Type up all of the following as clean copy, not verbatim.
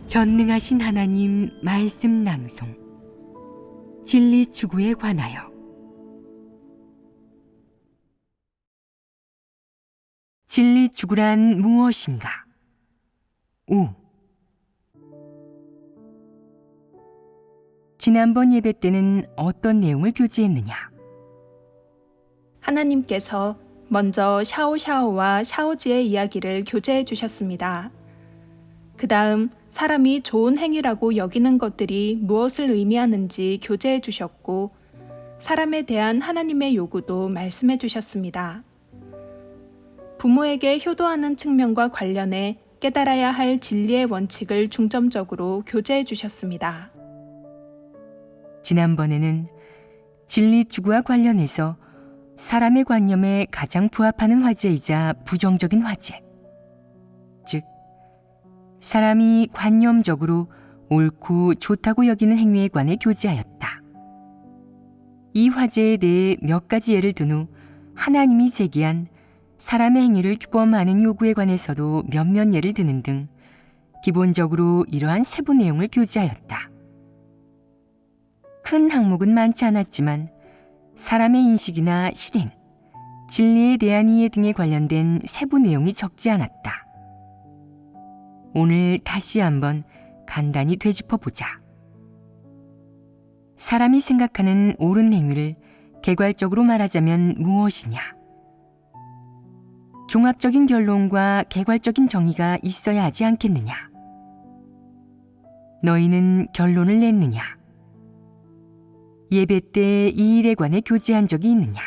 전능하신 하나님 말씀 낭송 진리 추구에 관하여. 진리 추구란 무엇인가? 5. 지난번 예배 때는 어떤 내용을 교제했느냐? 하나님께서 먼저 샤오샤오와 샤오지의 이야기를 교제해 주셨습니다. 그 다음 사람이 좋은 행위라고 여기는 것들이 무엇을 의미하는지 교제해 주셨고, 사람에 대한 하나님의 요구도 말씀해 주셨습니다. 부모에게 효도하는 측면과 관련해 깨달아야 할 진리의 원칙을 중점적으로 교제해 주셨습니다. 지난번에는 진리 추구와 관련해서 사람의 관념에 가장 부합하는 화제이자 부정적인 화제, 즉 사람이 관념적으로 옳고 좋다고 여기는 행위에 관해 교제하였다. 이 화제에 대해 몇 가지 예를 든 후 하나님이 제기한 사람의 행위를 규범하는 요구에 관해서도 몇몇 예를 드는 등 기본적으로 이러한 세부 내용을 교제하였다. 큰 항목은 많지 않았지만 사람의 인식이나 실행, 진리에 대한 이해 등에 관련된 세부 내용이 적지 않았다. 오늘 다시 한번 간단히 되짚어보자. 사람이 생각하는 옳은 행위를 개괄적으로 말하자면 무엇이냐? 종합적인 결론과 개괄적인 정의가 있어야 하지 않겠느냐? 너희는 결론을 냈느냐? 예배 때 이 일에 관해 교제한 적이 있느냐?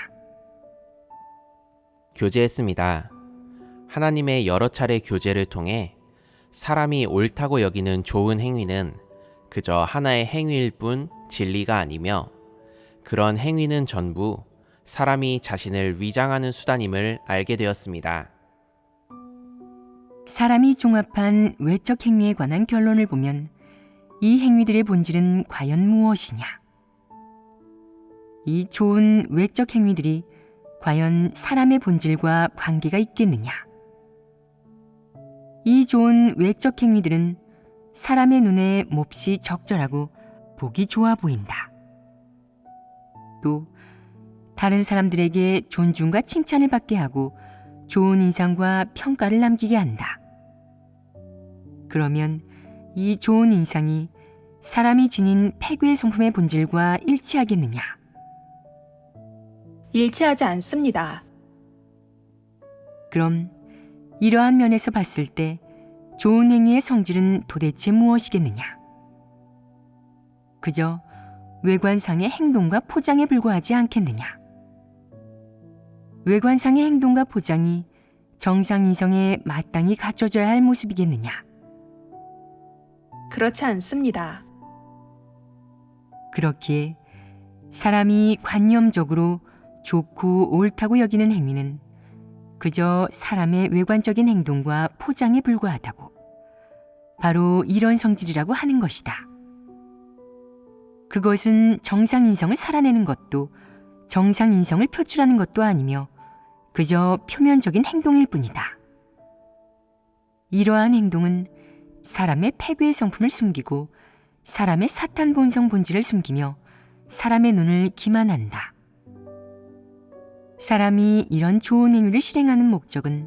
교제했습니다. 하나님의 여러 차례 교제를 통해 사람이 옳다고 여기는 좋은 행위는 그저 하나의 행위일 뿐 진리가 아니며, 그런 행위는 전부 사람이 자신을 위장하는 수단임을 알게 되었습니다. 사람이 종합한 외적 행위에 관한 결론을 보면 이 행위들의 본질은 과연 무엇이냐? 이 좋은 외적 행위들이 과연 사람의 본질과 관계가 있겠느냐? 이 좋은 외적 행위들은 사람의 눈에 몹시 적절하고 보기 좋아 보인다. 또 다른 사람들에게 존중과 칭찬을 받게 하고 좋은 인상과 평가를 남기게 한다. 그러면 이 좋은 인상이 사람이 지닌 패괴의 성품의 본질과 일치하겠느냐? 일치하지 않습니다. 그럼 이러한 면에서 봤을 때 좋은 행위의 성질은 도대체 무엇이겠느냐? 그저 외관상의 행동과 포장에 불과하지 않겠느냐? 외관상의 행동과 포장이 정상인성에 마땅히 갖춰져야 할 모습이겠느냐? 그렇지 않습니다. 그렇기에 사람이 관념적으로 좋고 옳다고 여기는 행위는 그저 사람의 외관적인 행동과 포장에 불과하다고, 바로 이런 성질이라고 하는 것이다. 그것은 정상인성을 살아내는 것도 정상인성을 표출하는 것도 아니며 그저 표면적인 행동일 뿐이다. 이러한 행동은 사람의 패괴의 성품을 숨기고 사람의 사탄 본성 본질을 숨기며 사람의 눈을 기만한다. 사람이 이런 좋은 행위를 실행하는 목적은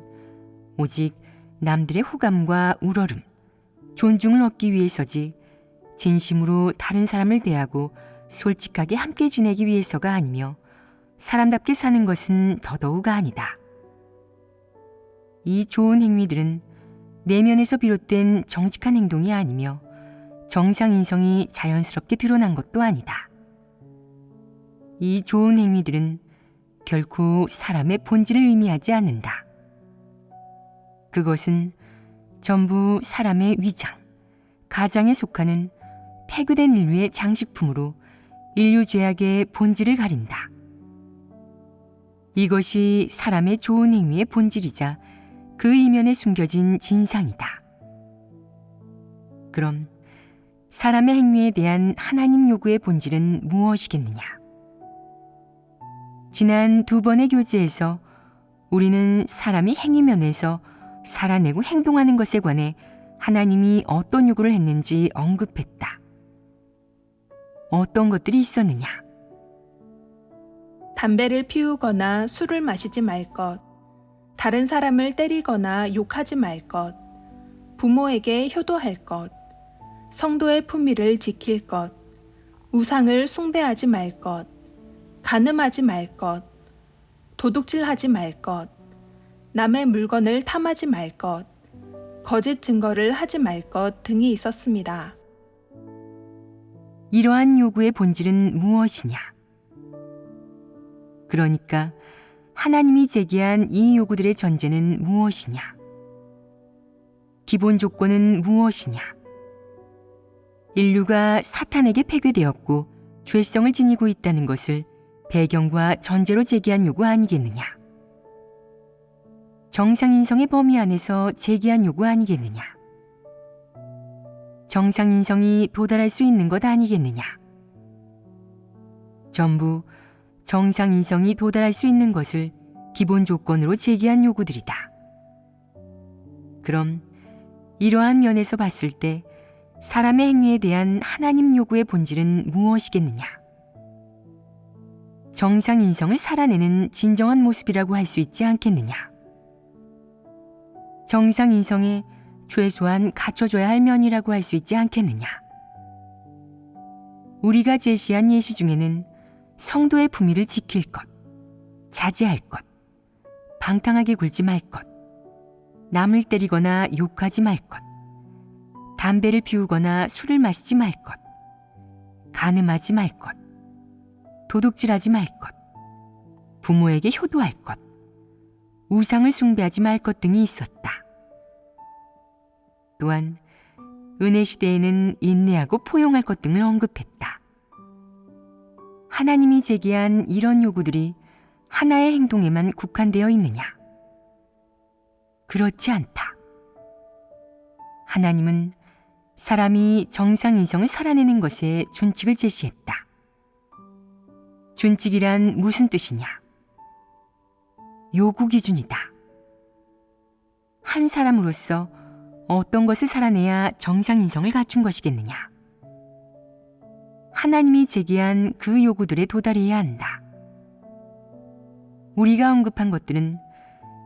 오직 남들의 호감과 우러름, 존중을 얻기 위해서지 진심으로 다른 사람을 대하고 솔직하게 함께 지내기 위해서가 아니며 사람답게 사는 것은 더더욱 아니다. 이 좋은 행위들은 내면에서 비롯된 정직한 행동이 아니며 정상인성이 자연스럽게 드러난 것도 아니다. 이 좋은 행위들은 결코 사람의 본질을 의미하지 않는다. 그것은 전부 사람의 위장, 가장에 속하는 패괴된 인류의 장식품으로 인류 죄악의 본질을 가린다. 이것이 사람의 좋은 행위의 본질이자 그 이면에 숨겨진 진상이다. 그럼 사람의 행위에 대한 하나님 요구의 본질은 무엇이겠느냐? 지난 2번의 교제에서 우리는 사람이 행위면에서 살아내고 행동하는 것에 관해 하나님이 어떤 요구를 했는지 언급했다. 어떤 것들이 있었느냐? 담배를 피우거나 술을 마시지 말 것, 다른 사람을 때리거나 욕하지 말 것, 부모에게 효도할 것, 성도의 품위를 지킬 것, 우상을 숭배하지 말 것, 간음하지 말 것, 도둑질하지 말 것, 남의 물건을 탐하지 말 것, 거짓 증거를 하지 말 것 등이 있었습니다. 이러한 요구의 본질은 무엇이냐? 그러니까 하나님이 제기한 이 요구들의 전제는 무엇이냐? 기본 조건은 무엇이냐? 인류가 사탄에게 폐괴되었고 죄성을 지니고 있다는 것을 배경과 전제로 제기한 요구 아니겠느냐? 정상인성의 범위 안에서 제기한 요구 아니겠느냐? 정상인성이 도달할 수 있는 것 아니겠느냐? 전부 정상인성이 도달할 수 있는 것을 기본 조건으로 제기한 요구들이다. 그럼 이러한 면에서 봤을 때 사람의 행위에 대한 하나님 요구의 본질은 무엇이겠느냐? 정상인성을 살아내는 진정한 모습이라고 할 수 있지 않겠느냐? 정상인성에 최소한 갖춰줘야 할 면이라고 할 수 있지 않겠느냐? 우리가 제시한 예시 중에는 성도의 품위를 지킬 것, 자제할 것, 방탕하게 굴지 말 것, 남을 때리거나 욕하지 말 것, 담배를 피우거나 술을 마시지 말 것, 간음하지 말 것, 도둑질하지 말 것, 부모에게 효도할 것, 우상을 숭배하지 말 것 등이 있었다. 또한 은혜 시대에는 인내하고 포용할 것 등을 언급했다. 하나님이 제기한 이런 요구들이 하나의 행동에만 국한되어 있느냐? 그렇지 않다. 하나님은 사람이 정상인성을 살아내는 것에 준칙을 제시했다. 준칙이란 무슨 뜻이냐? 요구 기준이다. 한 사람으로서 어떤 것을 살아내야 정상인성을 갖춘 것이겠느냐? 하나님이 제기한 그 요구들에 도달해야 한다. 우리가 언급한 것들은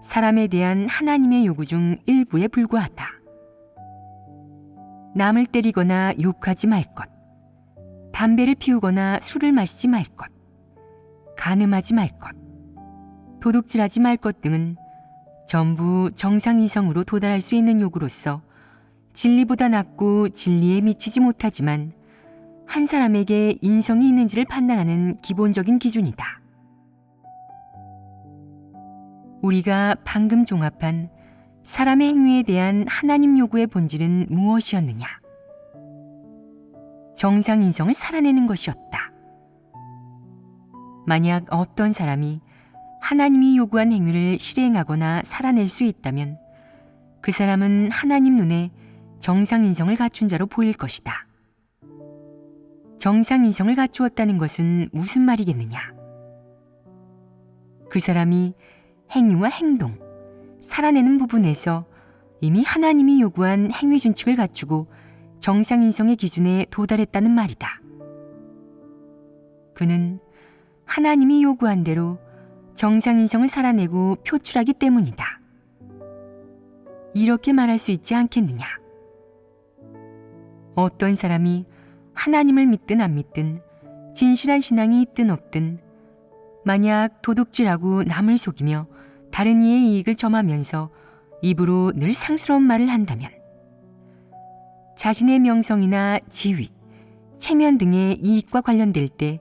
사람에 대한 하나님의 요구 중 일부에 불과하다. 남을 때리거나 욕하지 말 것, 담배를 피우거나 술을 마시지 말 것, 간음하지 말 것, 도둑질하지 말 것 등은 전부 정상이성으로 도달할 수 있는 요구로서 진리보다 낮고 진리에 미치지 못하지만 한 사람에게 인성이 있는지를 판단하는 기본적인 기준이다. 우리가 방금 종합한 사람의 행위에 대한 하나님 요구의 본질은 무엇이었느냐? 정상인성을 살아내는 것이었다. 만약 어떤 사람이 하나님이 요구한 행위를 실행하거나 살아낼 수 있다면 그 사람은 하나님 눈에 정상인성을 갖춘 자로 보일 것이다. 정상인성을 갖추었다는 것은 무슨 말이겠느냐? 그 사람이 행위와 행동, 살아내는 부분에서 이미 하나님이 요구한 행위 준칙을 갖추고 정상인성의 기준에 도달했다는 말이다. 그는 하나님이 요구한 대로 정상인성을 살아내고 표출하기 때문이다. 이렇게 말할 수 있지 않겠느냐? 어떤 사람이 하나님을 믿든 안 믿든 진실한 신앙이 있든 없든 만약 도둑질하고 남을 속이며 다른 이의 이익을 점하면서 입으로 늘 상스러운 말을 한다면 자신의 명성이나 지위, 체면 등의 이익과 관련될 때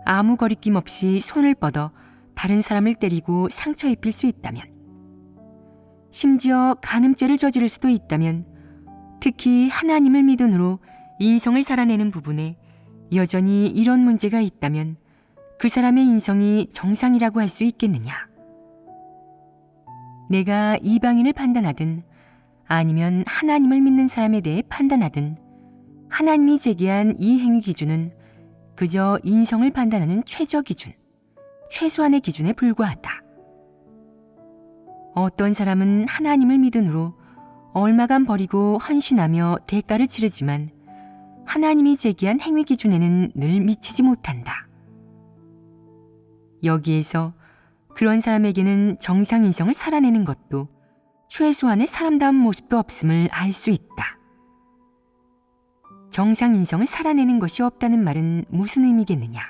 아무 거리낌 없이 손을 뻗어 다른 사람을 때리고 상처 입힐 수 있다면, 심지어 간음죄를 저지를 수도 있다면, 특히 하나님을 믿음으로 인성을 살아내는 부분에 여전히 이런 문제가 있다면 그 사람의 인성이 정상이라고 할 수 있겠느냐? 내가 이방인을 판단하든 아니면 하나님을 믿는 사람에 대해 판단하든 하나님이 제기한 이 행위 기준은 그저 인성을 판단하는 최저 기준, 최소한의 기준에 불과하다. 어떤 사람은 하나님을 믿음으로 얼마간 버리고 헌신하며 대가를 치르지만 하나님이 제기한 행위 기준에는 늘 미치지 못한다. 여기에서 그런 사람에게는 정상인성을 살아내는 것도 최소한의 사람다운 모습도 없음을 알 수 있다. 정상인성을 살아내는 것이 없다는 말은 무슨 의미겠느냐?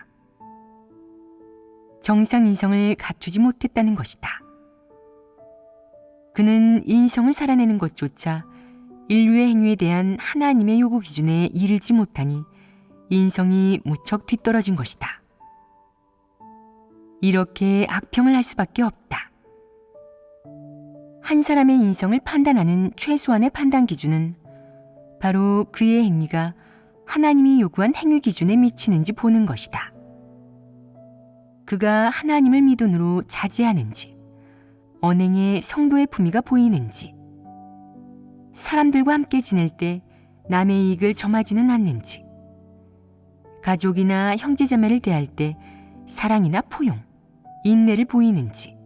정상인성을 갖추지 못했다는 것이다. 그는 인성을 살아내는 것조차 인류의 행위에 대한 하나님의 요구 기준에 이르지 못하니 인성이 무척 뒤떨어진 것이다. 이렇게 악평을 할 수밖에 없다. 한 사람의 인성을 판단하는 최소한의 판단 기준은 바로 그의 행위가 하나님이 요구한 행위 기준에 미치는지 보는 것이다. 그가 하나님을 믿음으로 자제하는지, 언행에 성도의 품위가 보이는지, 사람들과 함께 지낼 때 남의 이익을 점하지는 않는지, 가족이나 형제자매를 대할 때 사랑이나 포용, 인내를 보이는지,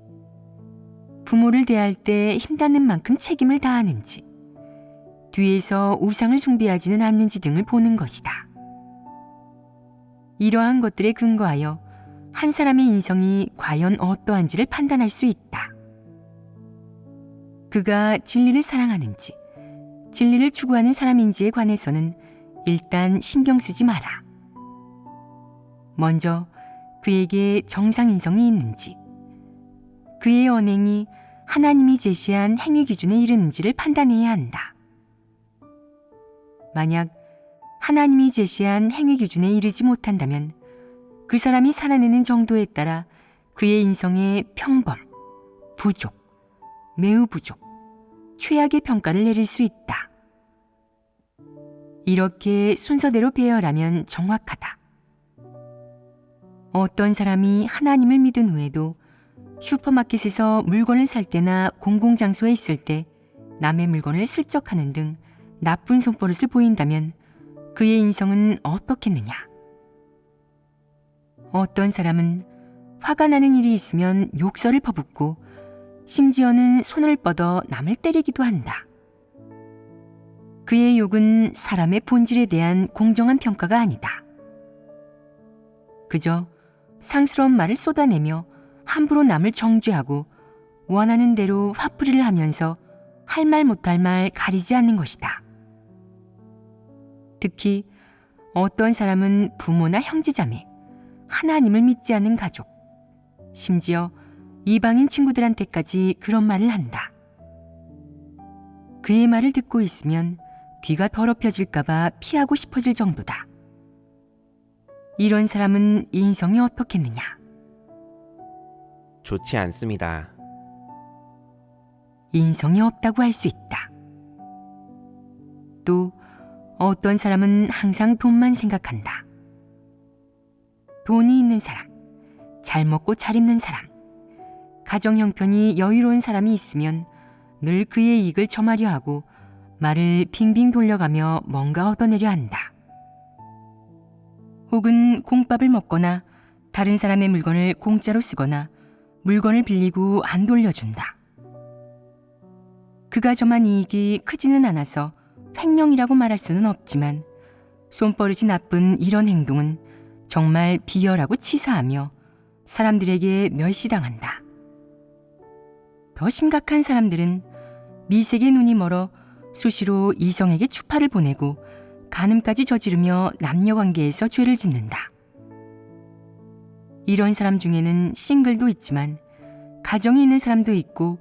부모를 대할 때 힘닿는 만큼 책임을 다하는지, 뒤에서 우상을 숭배하지는 않는지 등을 보는 것이다. 이러한 것들에 근거하여 한 사람의 인성이 과연 어떠한지를 판단할 수 있다. 그가 진리를 사랑하는지, 진리를 추구하는 사람인지에 관해서는 일단 신경 쓰지 마라. 먼저 그에게 정상인성이 있는지, 그의 언행이 하나님이 제시한 행위 기준에 이르는지를 판단해야 한다. 만약 하나님이 제시한 행위 기준에 이르지 못한다면 그 사람이 살아내는 정도에 따라 그의 인성에 평범, 부족, 매우 부족, 최악의 평가를 내릴 수 있다. 이렇게 순서대로 배열하면 정확하다. 어떤 사람이 하나님을 믿은 후에도 슈퍼마켓에서 물건을 살 때나 공공장소에 있을 때 남의 물건을 슬쩍하는 등 나쁜 손버릇을 보인다면 그의 인성은 어떻겠느냐? 어떤 사람은 화가 나는 일이 있으면 욕설을 퍼붓고 심지어는 손을 뻗어 남을 때리기도 한다. 그의 욕은 사람의 본질에 대한 공정한 평가가 아니다. 그저 상스러운 말을 쏟아내며 함부로 남을 정죄하고 원하는 대로 화풀이를 하면서 할 말 못할 말 가리지 않는 것이다. 특히 어떤 사람은 부모나 형제자매, 하나님을 믿지 않는 가족, 심지어 이방인 친구들한테까지 그런 말을 한다. 그의 말을 듣고 있으면 귀가 더럽혀질까봐 피하고 싶어질 정도다. 이런 사람은 인성이 어떻겠느냐? 좋지 않습니다. 인성이 없다고 할 수 있다. 또 어떤 사람은 항상 돈만 생각한다. 돈이 있는 사람, 잘 먹고 잘 입는 사람, 가정 형편이 여유로운 사람이 있으면 늘 그의 이익을 점하려 하고 말을 빙빙 돌려가며 뭔가 얻어내려 한다. 혹은 공밥을 먹거나 다른 사람의 물건을 공짜로 쓰거나 물건을 빌리고 안 돌려준다. 그가 점한 이익이 크지는 않아서 횡령이라고 말할 수는 없지만 손버릇이 나쁜 이런 행동은 정말 비열하고 치사하며 사람들에게 멸시당한다. 더 심각한 사람들은 미색의 눈이 멀어 수시로 이성에게 추파를 보내고 간음까지 저지르며 남녀관계에서 죄를 짓는다. 이런 사람 중에는 싱글도 있지만 가정이 있는 사람도 있고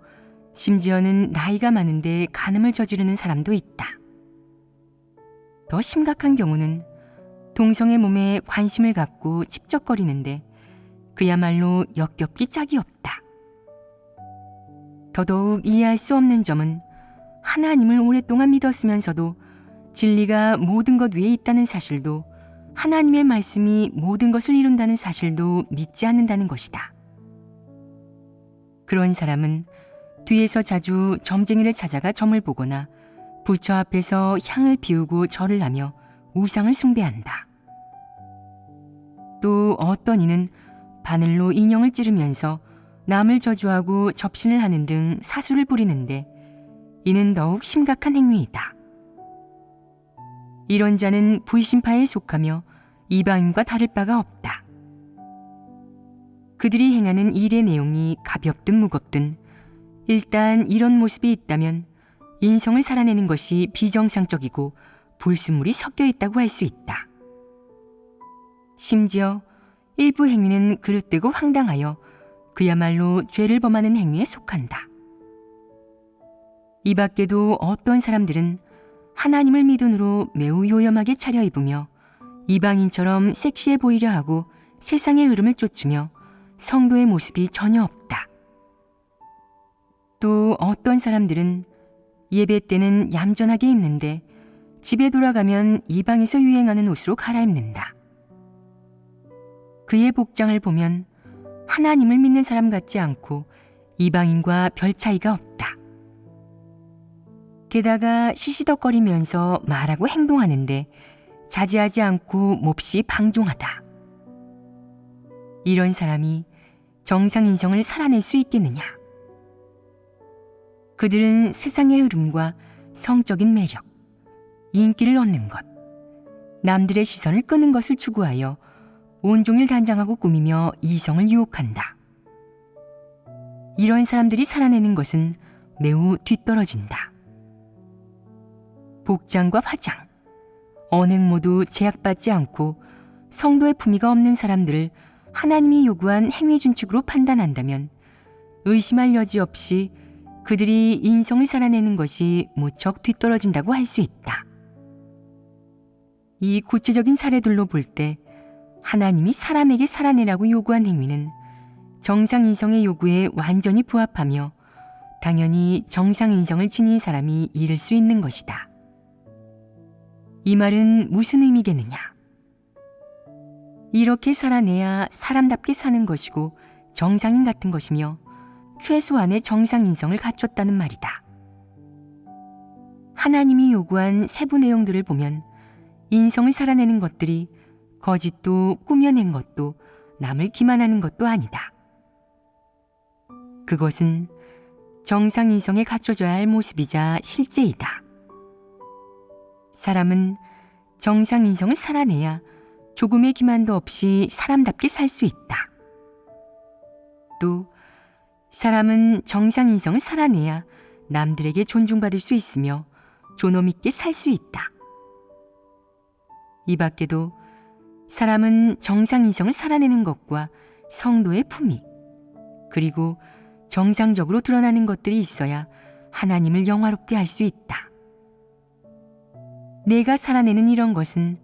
심지어는 나이가 많은데 간음을 저지르는 사람도 있다. 더 심각한 경우는 동성의 몸에 관심을 갖고 찝쩍거리는데 그야말로 역겹기 짝이 없다. 더더욱 이해할 수 없는 점은 하나님을 오랫동안 믿었으면서도 진리가 모든 것 위에 있다는 사실도 하나님의 말씀이 모든 것을 이룬다는 사실도 믿지 않는다는 것이다. 그런 사람은 뒤에서 자주 점쟁이를 찾아가 점을 보거나 부처 앞에서 향을 피우고 절을 하며 우상을 숭배한다. 또 어떤 이는 바늘로 인형을 찌르면서 남을 저주하고 접신을 하는 등 사수를 부리는데 이는 더욱 심각한 행위이다. 이런 자는 불신파에 속하며 이방인과 다를 바가 없다. 그들이 행하는 일의 내용이 가볍든 무겁든 일단 이런 모습이 있다면 인성을 살아내는 것이 비정상적이고 불순물이 섞여 있다고 할 수 있다. 심지어 일부 행위는 그릇되고 황당하여 그야말로 죄를 범하는 행위에 속한다. 이 밖에도 어떤 사람들은 하나님을 믿음으로 매우 요염하게 차려입으며 이방인처럼 섹시해 보이려 하고 세상의 흐름을 쫓으며 성도의 모습이 전혀 없다. 또 어떤 사람들은 예배 때는 얌전하게 입는데 집에 돌아가면 이방에서 유행하는 옷으로 갈아입는다. 그의 복장을 보면 하나님을 믿는 사람 같지 않고 이방인과 별 차이가 없다. 게다가 시시덕거리면서 말하고 행동하는데 자제하지 않고 몹시 방종하다. 이런 사람이 정상인성을 살아낼 수 있겠느냐? 그들은 세상의 흐름과 성적인 매력, 인기를 얻는 것, 남들의 시선을 끄는 것을 추구하여 온종일 단장하고 꾸미며 이성을 유혹한다. 이런 사람들이 살아내는 것은 매우 뒤떨어진다. 복장과 화장, 언행 모두 제약받지 않고 성도의 품위가 없는 사람들을 하나님이 요구한 행위 준칙으로 판단한다면 의심할 여지 없이 그들이 인성을 살아내는 것이 무척 뒤떨어진다고 할 수 있다. 이 구체적인 사례들로 볼 때 하나님이 사람에게 살아내라고 요구한 행위는 정상인성의 요구에 완전히 부합하며 당연히 정상인성을 지닌 사람이 이룰 수 있는 것이다. 이 말은 무슨 의미겠느냐? 이렇게 살아내야 사람답게 사는 것이고 정상인 같은 것이며 최소한의 정상인성을 갖췄다는 말이다. 하나님이 요구한 세부 내용들을 보면 인성을 살아내는 것들이 거짓도 꾸며낸 것도 남을 기만하는 것도 아니다. 그것은 정상인성에 갖춰져야 할 모습이자 실제이다. 사람은 정상인성을 살아내야 조금의 기만도 없이 사람답게 살 수 있다. 또 사람은 정상인성을 살아내야 남들에게 존중받을 수 있으며 존엄 있게 살 수 있다. 이 밖에도 사람은 정상인성을 살아내는 것과 성도의 품위, 그리고 정상적으로 드러나는 것들이 있어야 하나님을 영화롭게 할 수 있다. 내가 살아내는 이런 것은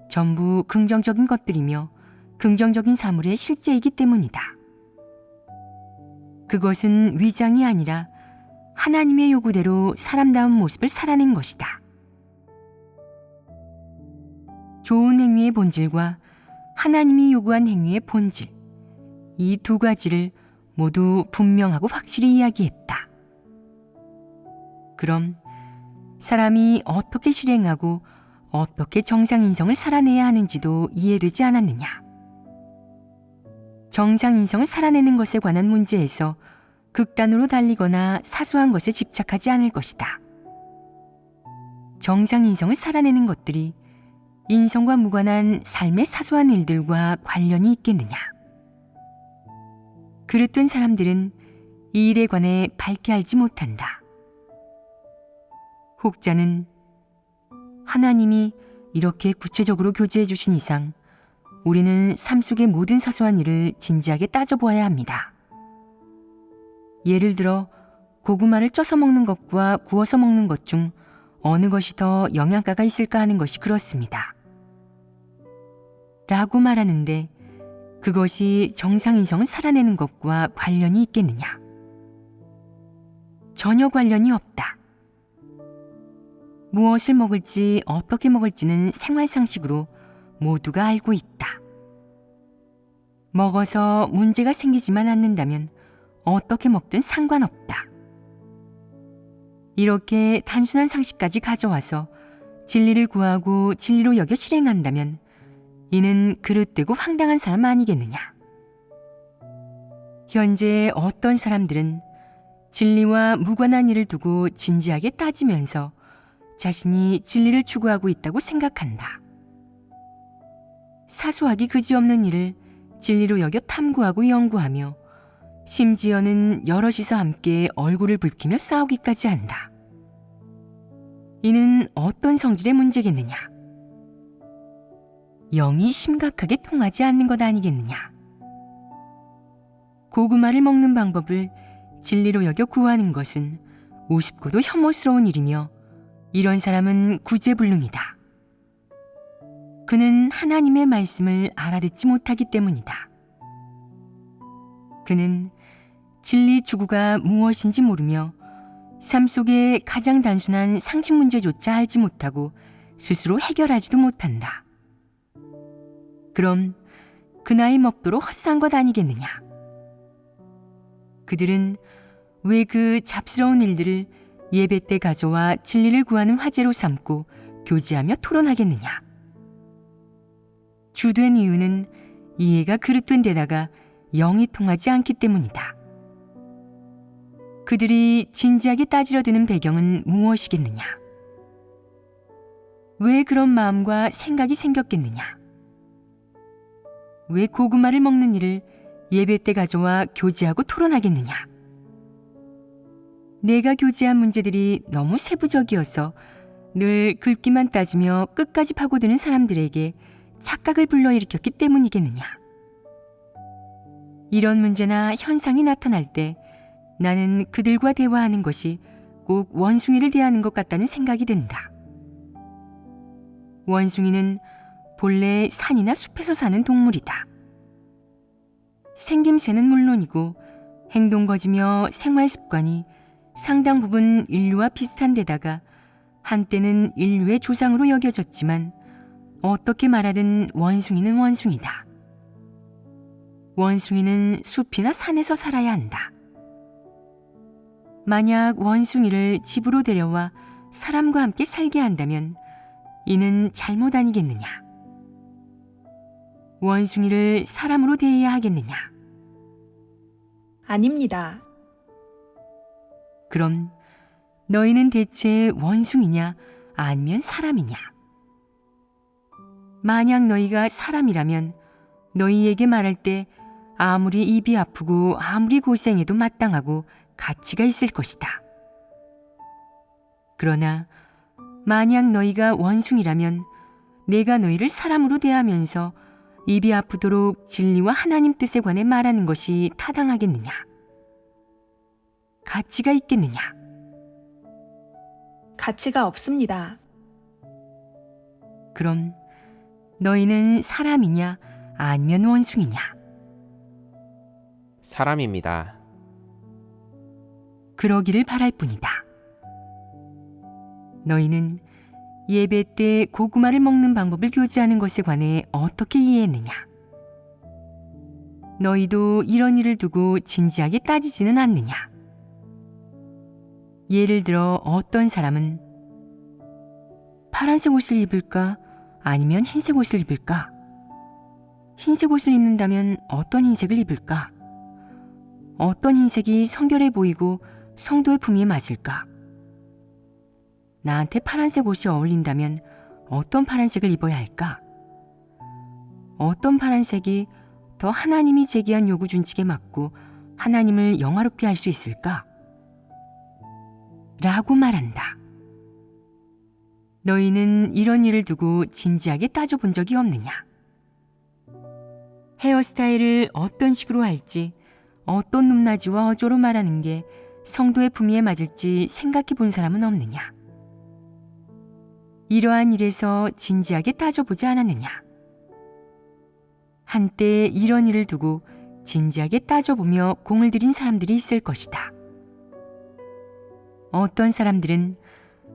전부 긍정적인 것들이며 긍정적인 사물의 실제이기 때문이다. 그것은 위장이 아니라 하나님의 요구대로 사람다운 모습을 살아낸 것이다. 좋은 행위의 본질과 하나님이 요구한 행위의 본질, 이 두 가지를 모두 분명하고 확실히 이야기했다. 그럼 사람이 어떻게 실행하고 어떻게 정상인성을 살아내야 하는지도 이해되지 않았느냐? 정상인성을 살아내는 것에 관한 문제에서 극단으로 달리거나 사소한 것에 집착하지 않을 것이다. 정상인성을 살아내는 것들이 인성과 무관한 삶의 사소한 일들과 관련이 있겠느냐? 그릇된 사람들은 이 일에 관해 밝게 알지 못한다. 혹자는 하나님이 이렇게 구체적으로 교제해 주신 이상 우리는 삶 속의 모든 사소한 일을 진지하게 따져보아야 합니다. 예를 들어 고구마를 쪄서 먹는 것과 구워서 먹는 것 중 어느 것이 더 영양가가 있을까 하는 것이 그렇습니다. 라고 말하는데 그것이 정상인성을 살아내는 것과 관련이 있겠느냐? 전혀 관련이 없다. 무엇을 먹을지 어떻게 먹을지는 생활상식으로 모두가 알고 있다. 먹어서 문제가 생기지만 않는다면 어떻게 먹든 상관없다. 이렇게 단순한 상식까지 가져와서 진리를 구하고 진리로 여겨 실행한다면 이는 그릇되고 황당한 사람 아니겠느냐? 현재 어떤 사람들은 진리와 무관한 일을 두고 진지하게 따지면서 자신이 진리를 추구하고 있다고 생각한다. 사소하기 그지없는 일을 진리로 여겨 탐구하고 연구하며 심지어는 여럿이서 함께 얼굴을 붉히며 싸우기까지 한다. 이는 어떤 성질의 문제겠느냐? 영이 심각하게 통하지 않는 것 아니겠느냐? 고구마를 먹는 방법을 진리로 여겨 구하는 것은 우습고도 혐오스러운 일이며 이런 사람은 구제불능이다. 그는 하나님의 말씀을 알아듣지 못하기 때문이다. 그는 진리 추구가 무엇인지 모르며 삶 속의 가장 단순한 상식 문제조차 알지 못하고 스스로 해결하지도 못한다. 그럼 그 나이 먹도록 헛산 것 아니겠느냐? 그들은 왜 그 잡스러운 일들을 예배 때 가져와 진리를 구하는 화제로 삼고 교제하며 토론하겠느냐? 주된 이유는 이해가 그릇된 데다가 영이 통하지 않기 때문이다. 그들이 진지하게 따지려 드는 배경은 무엇이겠느냐? 왜 그런 마음과 생각이 생겼겠느냐? 왜 고구마를 먹는 일을 예배 때 가져와 교제하고 토론하겠느냐? 내가 교제한 문제들이 너무 세부적이어서 늘 긁기만 따지며 끝까지 파고드는 사람들에게 착각을 불러일으켰기 때문이겠느냐? 이런 문제나 현상이 나타날 때 나는 그들과 대화하는 것이 꼭 원숭이를 대하는 것 같다는 생각이 든다. 원숭이는 본래 산이나 숲에서 사는 동물이다. 생김새는 물론이고 행동거지며 생활 습관이 상당 부분 인류와 비슷한 데다가 한때는 인류의 조상으로 여겨졌지만 어떻게 말하든 원숭이는 원숭이다. 원숭이는 숲이나 산에서 살아야 한다. 만약 원숭이를 집으로 데려와 사람과 함께 살게 한다면 이는 잘못 아니겠느냐? 원숭이를 사람으로 대해야 하겠느냐? 아닙니다. 그럼 너희는 대체 원숭이냐 아니면 사람이냐? 만약 너희가 사람이라면 너희에게 말할 때 아무리 입이 아프고 아무리 고생해도 마땅하고 가치가 있을 것이다. 그러나 만약 너희가 원숭이라면 내가 너희를 사람으로 대하면서 입이 아프도록 진리와 하나님 뜻에 관해 말하는 것이 타당하겠느냐? 가치가 있겠느냐? 가치가 없습니다. 그럼 너희는 사람이냐 아니면 원숭이냐? 사람입니다. 그러기를 바랄 뿐이다. 너희는 예배 때 고구마를 먹는 방법을 교제하는 것에 관해 어떻게 이해했느냐? 너희도 이런 일을 두고 진지하게 따지지는 않느냐? 예를 들어 어떤 사람은 파란색 옷을 입을까? 아니면 흰색 옷을 입을까? 흰색 옷을 입는다면 어떤 흰색을 입을까? 어떤 흰색이 성결해 보이고 성도의 품위에 맞을까? 나한테 파란색 옷이 어울린다면 어떤 파란색을 입어야 할까? 어떤 파란색이 더 하나님이 제기한 요구 준칙에 맞고 하나님을 영화롭게 할 수 있을까? 라고 말한다. 너희는 이런 일을 두고 진지하게 따져본 적이 없느냐? 헤어스타일을 어떤 식으로 할지, 어떤 높낮이와 어조로 말하는 게 성도의 품위에 맞을지 생각해 본 사람은 없느냐? 이러한 일에서 진지하게 따져보지 않았느냐? 한때 이런 일을 두고 진지하게 따져보며 공을 들인 사람들이 있을 것이다. 어떤 사람들은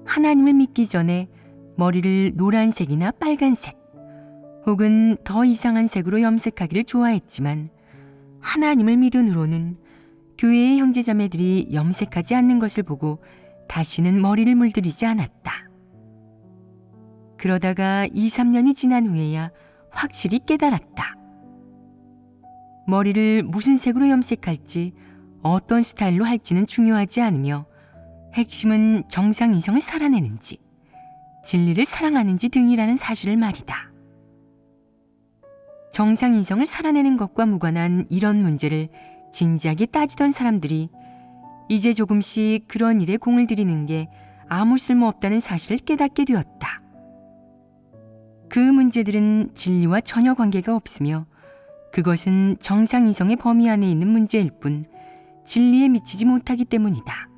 하나님을 믿기 전에 머리를 노란색이나 빨간색 혹은 더 이상한 색으로 염색하기를 좋아했지만 하나님을 믿은 후로는 교회의 형제자매들이 염색하지 않는 것을 보고 다시는 머리를 물들이지 않았다. 그러다가 2, 3년이 지난 후에야 확실히 깨달았다. 머리를 무슨 색으로 염색할지 어떤 스타일로 할지는 중요하지 않으며 핵심은 정상 이성을 살아내는지 진리를 사랑하는지 등이라는 사실을 말이다. 정상 이성을 살아내는 것과 무관한 이런 문제를 진지하게 따지던 사람들이 이제 조금씩 그런 일에 공을 들이는 게 아무 쓸모 없다는 사실을 깨닫게 되었다. 그 문제들은 진리와 전혀 관계가 없으며 그것은 정상 이성의 범위 안에 있는 문제일 뿐 진리에 미치지 못하기 때문이다.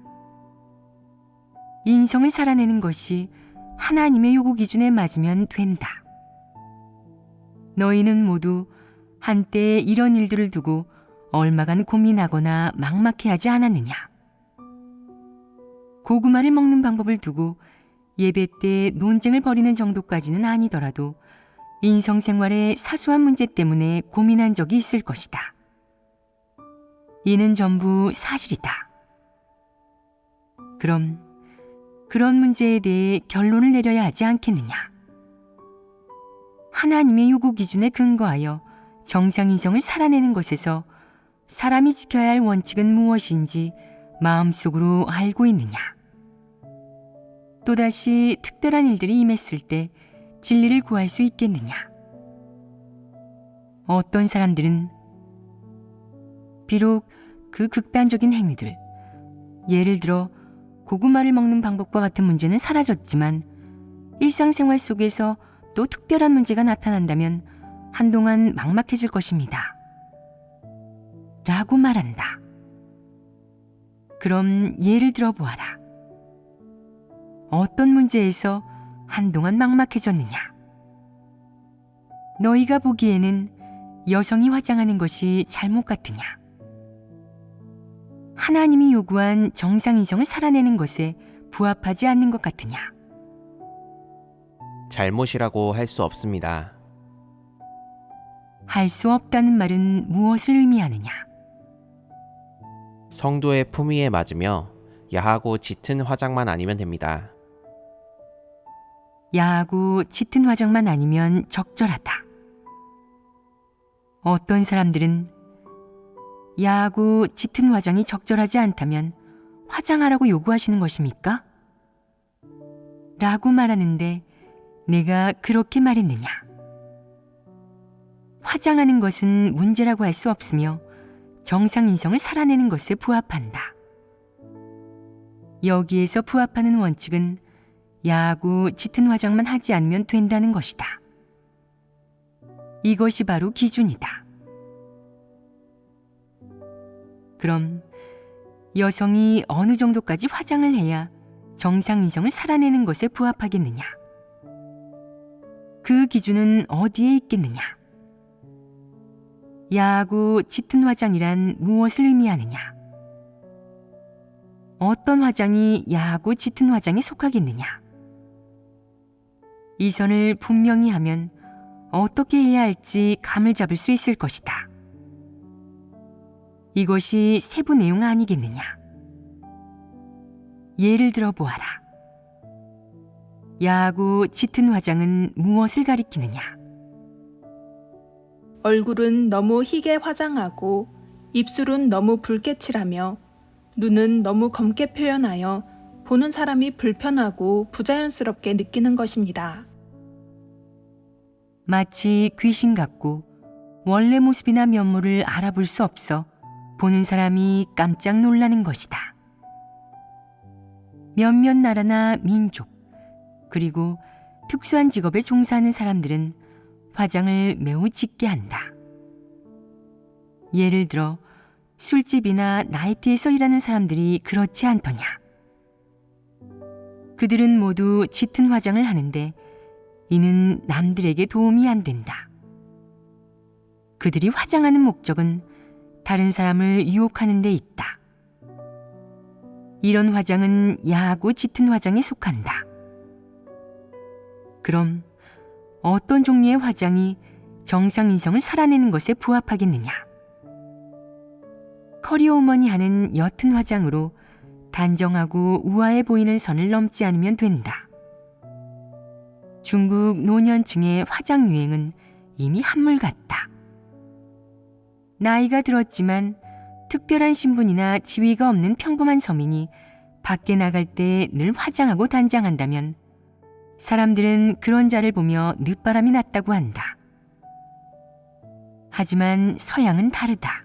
인성을 살아내는 것이 하나님의 요구 기준에 맞으면 된다. 너희는 모두 한때 이런 일들을 두고 얼마간 고민하거나 막막해하지 않았느냐? 고구마를 먹는 방법을 두고 예배 때 논쟁을 벌이는 정도까지는 아니더라도 인성생활의 사소한 문제 때문에 고민한 적이 있을 것이다. 이는 전부 사실이다. 그럼 그런 문제에 대해 결론을 내려야 하지 않겠느냐? 하나님의 요구 기준에 근거하여 정상이성을 살아내는 것에서 사람이 지켜야 할 원칙은 무엇인지 마음속으로 알고 있느냐? 또다시 특별한 일들이 임했을 때 진리를 구할 수 있겠느냐? 어떤 사람들은 비록 그 극단적인 행위들, 예를 들어 고구마를 먹는 방법과 같은 문제는 사라졌지만 일상생활 속에서 또 특별한 문제가 나타난다면 한동안 막막해질 것입니다. 라고 말한다. 그럼 예를 들어 보아라. 어떤 문제에서 한동안 막막해졌느냐? 너희가 보기에는 여성이 화장하는 것이 잘못 같으냐? 하나님이 요구한 정상 이성을 살아내는 것에 부합하지 않는 것 같으냐? 잘못이라고 할 수 없습니다. 할 수 없다는 말은 무엇을 의미하느냐? 성도의 품위에 맞으며 야하고 짙은 화장만 아니면 됩니다. 야하고 짙은 화장만 아니면 적절하다. 어떤 사람들은 야하고 짙은 화장이 적절하지 않다면 화장하라고 요구하시는 것입니까? 라고 말하는데 내가 그렇게 말했느냐? 화장하는 것은 문제라고 할 수 없으며 정상 인성을 살아내는 것에 부합한다. 여기에서 부합하는 원칙은 야하고 짙은 화장만 하지 않으면 된다는 것이다. 이것이 바로 기준이다. 그럼 여성이 어느 정도까지 화장을 해야 정상 이성을 살아내는 것에 부합하겠느냐? 그 기준은 어디에 있겠느냐? 야하고 짙은 화장이란 무엇을 의미하느냐? 어떤 화장이 야하고 짙은 화장에 속하겠느냐? 이 선을 분명히 하면 어떻게 해야 할지 감을 잡을 수 있을 것이다. 이것이 세부 내용 아니겠느냐? 예를 들어 보아라. 야하고 짙은 화장은 무엇을 가리키느냐? 얼굴은 너무 희게 화장하고 입술은 너무 붉게 칠하며 눈은 너무 검게 표현하여 보는 사람이 불편하고 부자연스럽게 느끼는 것입니다. 마치 귀신 같고 원래 모습이나 면모를 알아볼 수 없어 보는 사람이 깜짝 놀라는 것이다. 몇몇 나라나 민족, 그리고 특수한 직업에 종사하는 사람들은 화장을 매우 짙게 한다. 예를 들어 술집이나 나이트에서 일하는 사람들이 그렇지 않더냐? 그들은 모두 짙은 화장을 하는데 이는 남들에게 도움이 안 된다. 그들이 화장하는 목적은 다른 사람을 유혹하는 데 있다. 이런 화장은 야하고 짙은 화장에 속한다. 그럼 어떤 종류의 화장이 정상 인성을 살아내는 것에 부합하겠느냐? 커리어우먼이 하는 옅은 화장으로 단정하고 우아해 보이는 선을 넘지 않으면 된다. 중국 노년층의 화장 유행은 이미 한물 같다. 나이가 들었지만 특별한 신분이나 지위가 없는 평범한 서민이 밖에 나갈 때 늘 화장하고 단장한다면 사람들은 그런 자를 보며 늦바람이 났다고 한다. 하지만 서양은 다르다.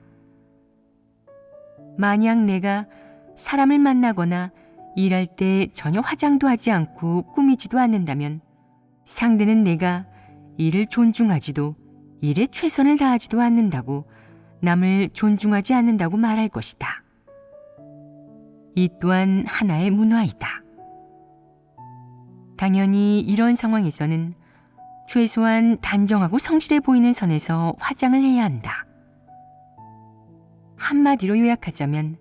만약 내가 사람을 만나거나 일할 때 전혀 화장도 하지 않고 꾸미지도 않는다면 상대는 내가 이를 존중하지도 일에 최선을 다하지도 않는다고, 남을 존중하지 않는다고 말할 것이다. 이 또한 하나의 문화이다. 당연히 이런 상황에서는 최소한 단정하고 성실해 보이는 선에서 화장을 해야 한다. 한마디로 요약하자면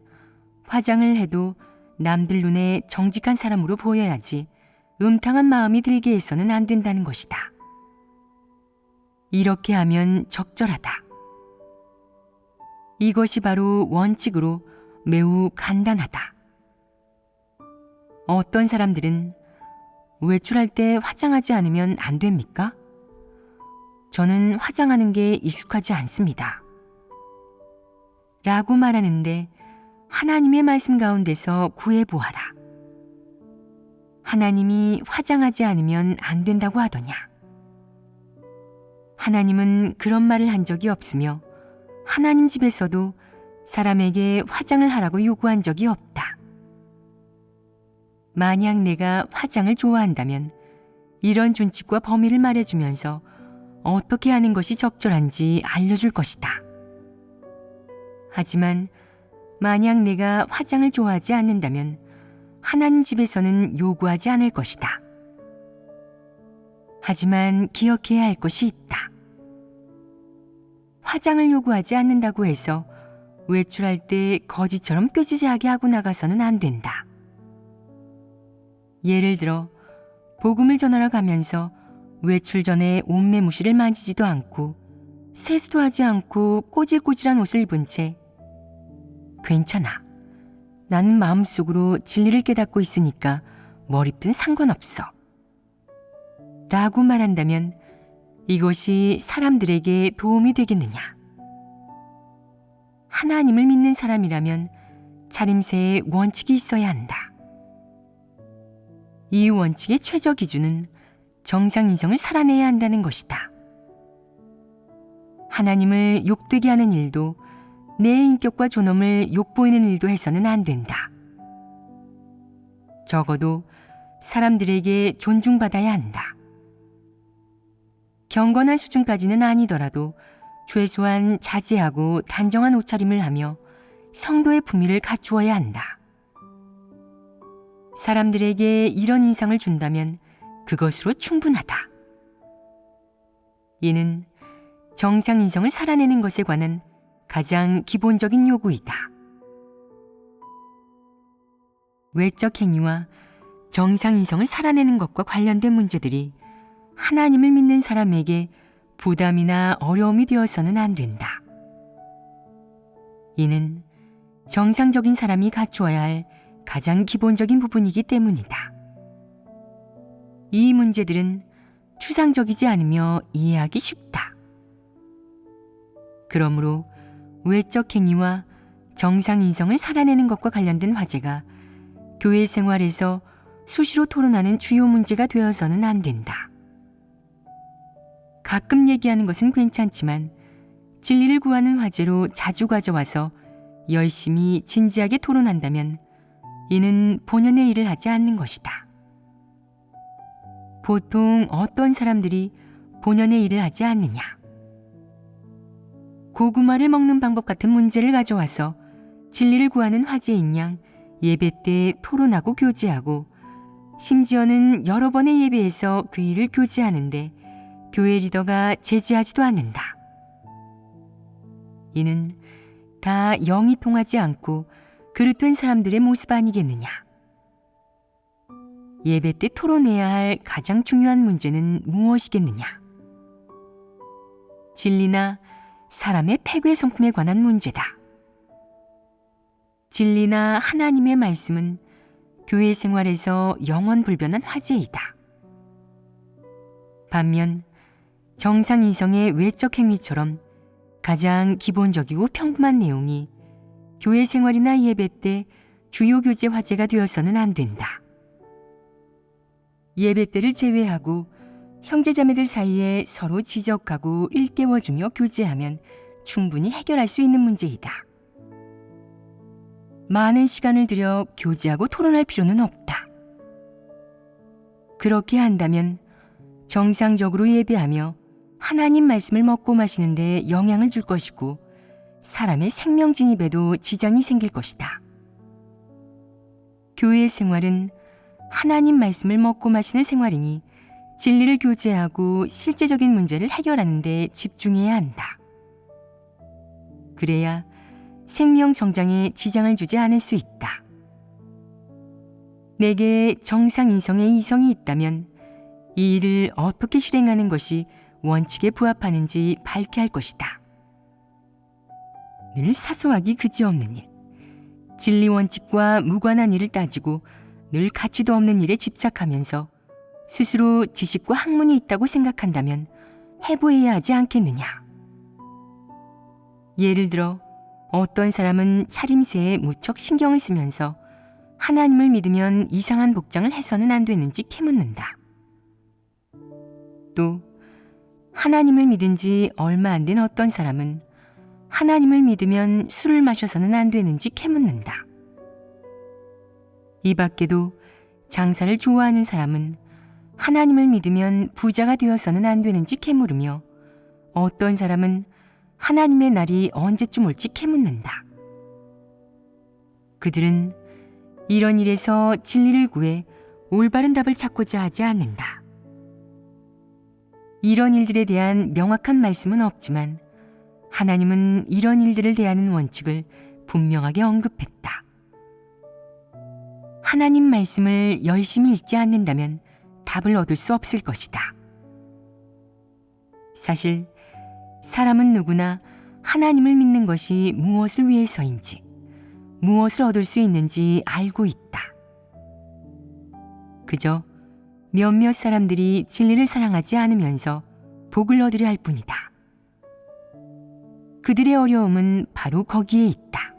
화장을 해도 남들 눈에 정직한 사람으로 보여야지 음탕한 마음이 들게 해서는 안 된다는 것이다. 이렇게 하면 적절하다. 이것이 바로 원칙으로 매우 간단하다. 어떤 사람들은 외출할 때 화장하지 않으면 안 됩니까? 저는 화장하는 게 익숙하지 않습니다. 라고 말하는데 하나님의 말씀 가운데서 구해보아라. 하나님이 화장하지 않으면 안 된다고 하더냐? 하나님은 그런 말을 한 적이 없으며 하나님 집에서도 사람에게 화장을 하라고 요구한 적이 없다. 만약 내가 화장을 좋아한다면 이런 준칙과 범위를 말해주면서 어떻게 하는 것이 적절한지 알려줄 것이다. 하지만 만약 내가 화장을 좋아하지 않는다면 하나님 집에서는 요구하지 않을 것이다. 하지만 기억해야 할 것이 있다. 화장을 요구하지 않는다고 해서 외출할 때 거지처럼 꾀지지하게 하고 나가서는 안 된다. 예를 들어 복음을 전하러 가면서 외출 전에 옷매무시를 만지지도 않고 세수도 하지 않고 꼬질꼬질한 옷을 입은 채 괜찮아, 나는 마음속으로 진리를 깨닫고 있으니까 머리뿐 상관없어 라고 말한다면 이것이 사람들에게 도움이 되겠느냐? 하나님을 믿는 사람이라면 차림새에 원칙이 있어야 한다. 이 원칙의 최저 기준은 정상인성을 살아내야 한다는 것이다. 하나님을 욕되게 하는 일도 내 인격과 존엄을 욕보이는 일도 해서는 안 된다. 적어도 사람들에게 존중받아야 한다. 경건한 수준까지는 아니더라도 최소한 자제하고 단정한 옷차림을 하며 성도의 품위를 갖추어야 한다. 사람들에게 이런 인상을 준다면 그것으로 충분하다. 이는 정상인성을 살아내는 것에 관한 가장 기본적인 요구이다. 외적 행위와 정상인성을 살아내는 것과 관련된 문제들이 하나님을 믿는 사람에게 부담이나 어려움이 되어서는 안 된다. 이는 정상적인 사람이 갖추어야 할 가장 기본적인 부분이기 때문이다. 이 문제들은 추상적이지 않으며 이해하기 쉽다. 그러므로 외적 행위와 정상인성을 살아내는 것과 관련된 화제가 교회 생활에서 수시로 토론하는 주요 문제가 되어서는 안 된다. 가끔 얘기하는 것은 괜찮지만 진리를 구하는 화제로 자주 가져와서 열심히 진지하게 토론한다면 이는 본연의 일을 하지 않는 것이다. 보통 어떤 사람들이 본연의 일을 하지 않느냐? 고구마를 먹는 방법 같은 문제를 가져와서 진리를 구하는 화제인 양 예배 때 토론하고 교제하고 심지어는 여러 번의 예배에서 그 일을 교제하는데 교회 리더가 제지하지도 않는다. 이는 다 영이 통하지 않고 그릇된 사람들의 모습 아니겠느냐. 예배 때 토론해야 할 가장 중요한 문제는 무엇이겠느냐. 진리나 사람의 패괴 성품에 관한 문제다. 진리나 하나님의 말씀은 교회 생활에서 영원불변한 화제이다. 반면 정상인성의 외적 행위처럼 가장 기본적이고 평범한 내용이 교회 생활이나 예배 때 주요 교제 화제가 되어서는 안 된다. 예배 때를 제외하고 형제자매들 사이에 서로 지적하고 일깨워주며 교제하면 충분히 해결할 수 있는 문제이다. 많은 시간을 들여 교제하고 토론할 필요는 없다. 그렇게 한다면 정상적으로 예배하며 하나님 말씀을 먹고 마시는데 영향을 줄 것이고 사람의 생명 진입에도 지장이 생길 것이다. 교회 생활은 하나님 말씀을 먹고 마시는 생활이니 진리를 교제하고 실제적인 문제를 해결하는 데 집중해야 한다. 그래야 생명 성장에 지장을 주지 않을 수 있다. 내게 정상 이성의 이성이 있다면 이 일을 어떻게 실행하는 것이 원칙에 부합하는지 밝게 할 것이다. 늘 사소하기 그지없는 일, 진리 원칙과 무관한 일을 따지고 늘 가치도 없는 일에 집착하면서 스스로 지식과 학문이 있다고 생각한다면 해보해야 하지 않겠느냐. 예를 들어 어떤 사람은 차림새에 무척 신경을 쓰면서 하나님을 믿으면 이상한 복장을 해서는 안 되는지 캐묻는다. 또 하나님을 믿은 지 얼마 안 된 어떤 사람은 하나님을 믿으면 술을 마셔서는 안 되는지 캐묻는다. 이 밖에도 장사를 좋아하는 사람은 하나님을 믿으면 부자가 되어서는 안 되는지 캐물으며 어떤 사람은 하나님의 날이 언제쯤 올지 캐묻는다. 그들은 이런 일에서 진리를 구해 올바른 답을 찾고자 하지 않는다. 이런 일들에 대한 명확한 말씀은 없지만 하나님은 이런 일들을 대하는 원칙을 분명하게 언급했다. 하나님 말씀을 열심히 읽지 않는다면 답을 얻을 수 없을 것이다. 사실 사람은 누구나 하나님을 믿는 것이 무엇을 위해서인지, 무엇을 얻을 수 있는지 알고 있다. 그저 몇몇 사람들이 진리를 사랑하지 않으면서 복을 얻으려 할 뿐이다. 그들의 어려움은 바로 거기에 있다.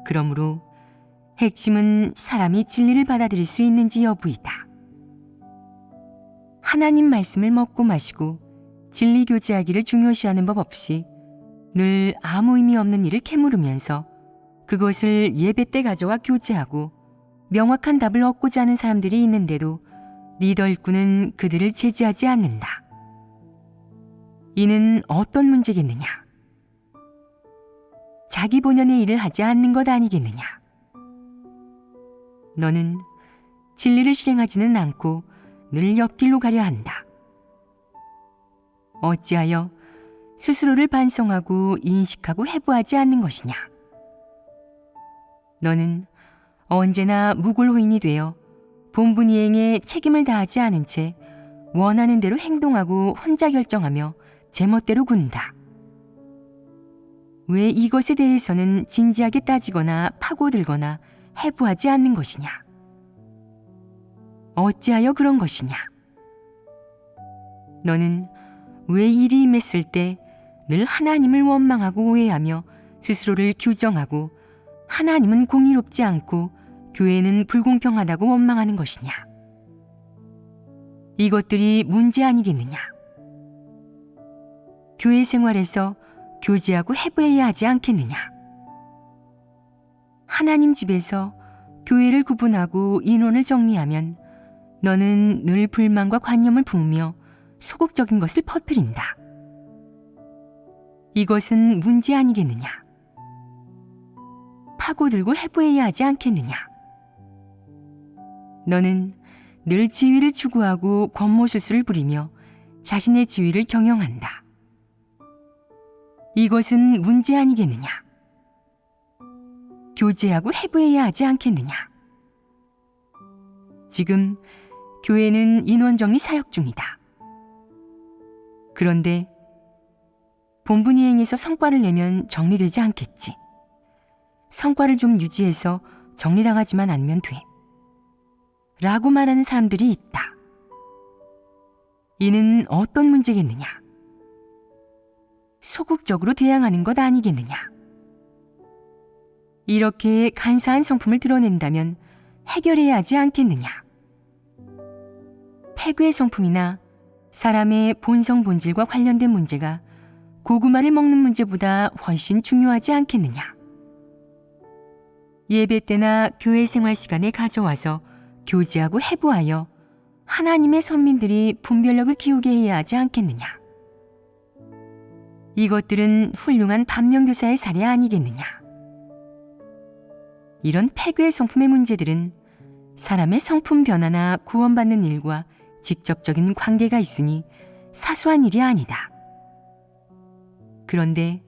그러므로 핵심은 사람이 진리를 받아들일 수 있는지 여부이다. 하나님 말씀을 먹고 마시고 진리 교제하기를 중요시하는 법 없이 늘 아무 의미 없는 일을 캐물으면서 그것을 예배 때 가져와 교제하고 명확한 답을 얻고자 하는 사람들이 있는데도 리더 일꾼은 그들을 제지하지 않는다. 이는 어떤 문제겠느냐? 자기 본연의 일을 하지 않는 것 아니겠느냐? 너는 진리를 실행하지는 않고 늘 옆길로 가려 한다. 어찌하여 스스로를 반성하고 인식하고 회부하지 않는 것이냐? 너는 언제나 무골호인이 되어 본분 이행에 책임을 다하지 않은 채 원하는 대로 행동하고 혼자 결정하며 제멋대로 군다. 왜 이것에 대해서는 진지하게 따지거나 파고들거나 해부하지 않는 것이냐? 어찌하여 그런 것이냐? 너는 왜 일이 임했을 때 늘 하나님을 원망하고 오해하며 스스로를 규정하고 하나님은 공의롭지 않고 교회는 불공평하다고 원망하는 것이냐? 이것들이 문제 아니겠느냐? 교회 생활에서 교제하고 해부해야 하지 않겠느냐? 하나님 집에서 교회를 구분하고 인원을 정리하면 너는 늘 불만과 관념을 부으며 소극적인 것을 퍼뜨린다. 이것은 문제 아니겠느냐? 파고들고 해부해야 하지 않겠느냐? 너는 늘 지위를 추구하고 권모술수를 부리며 자신의 지위를 경영한다. 이것은 문제 아니겠느냐? 교제하고 해부해야 하지 않겠느냐? 지금 교회는 인원정리 사역 중이다. 그런데 본분 이행에서 성과를 내면 정리되지 않겠지. 성과를 좀 유지해서 정리당하지만 않으면 돼. 라고 말하는 사람들이 있다. 이는 어떤 문제겠느냐? 소극적으로 대항하는 것 아니겠느냐? 이렇게 간사한 성품을 드러낸다면 해결해야 하지 않겠느냐. 패괴의 성품이나 사람의 본성 본질과 관련된 문제가 고구마를 먹는 문제보다 훨씬 중요하지 않겠느냐. 예배 때나 교회 생활 시간에 가져와서 교제하고 해부하여 하나님의 선민들이 분별력을 키우게 해야 하지 않겠느냐. 이것들은 훌륭한 반면교사의 사례 아니겠느냐. 이런 패괴의 성품의 문제들은 사람의 성품 변화나 구원받는 일과 직접적인 관계가 있으니 사소한 일이 아니다. 그런데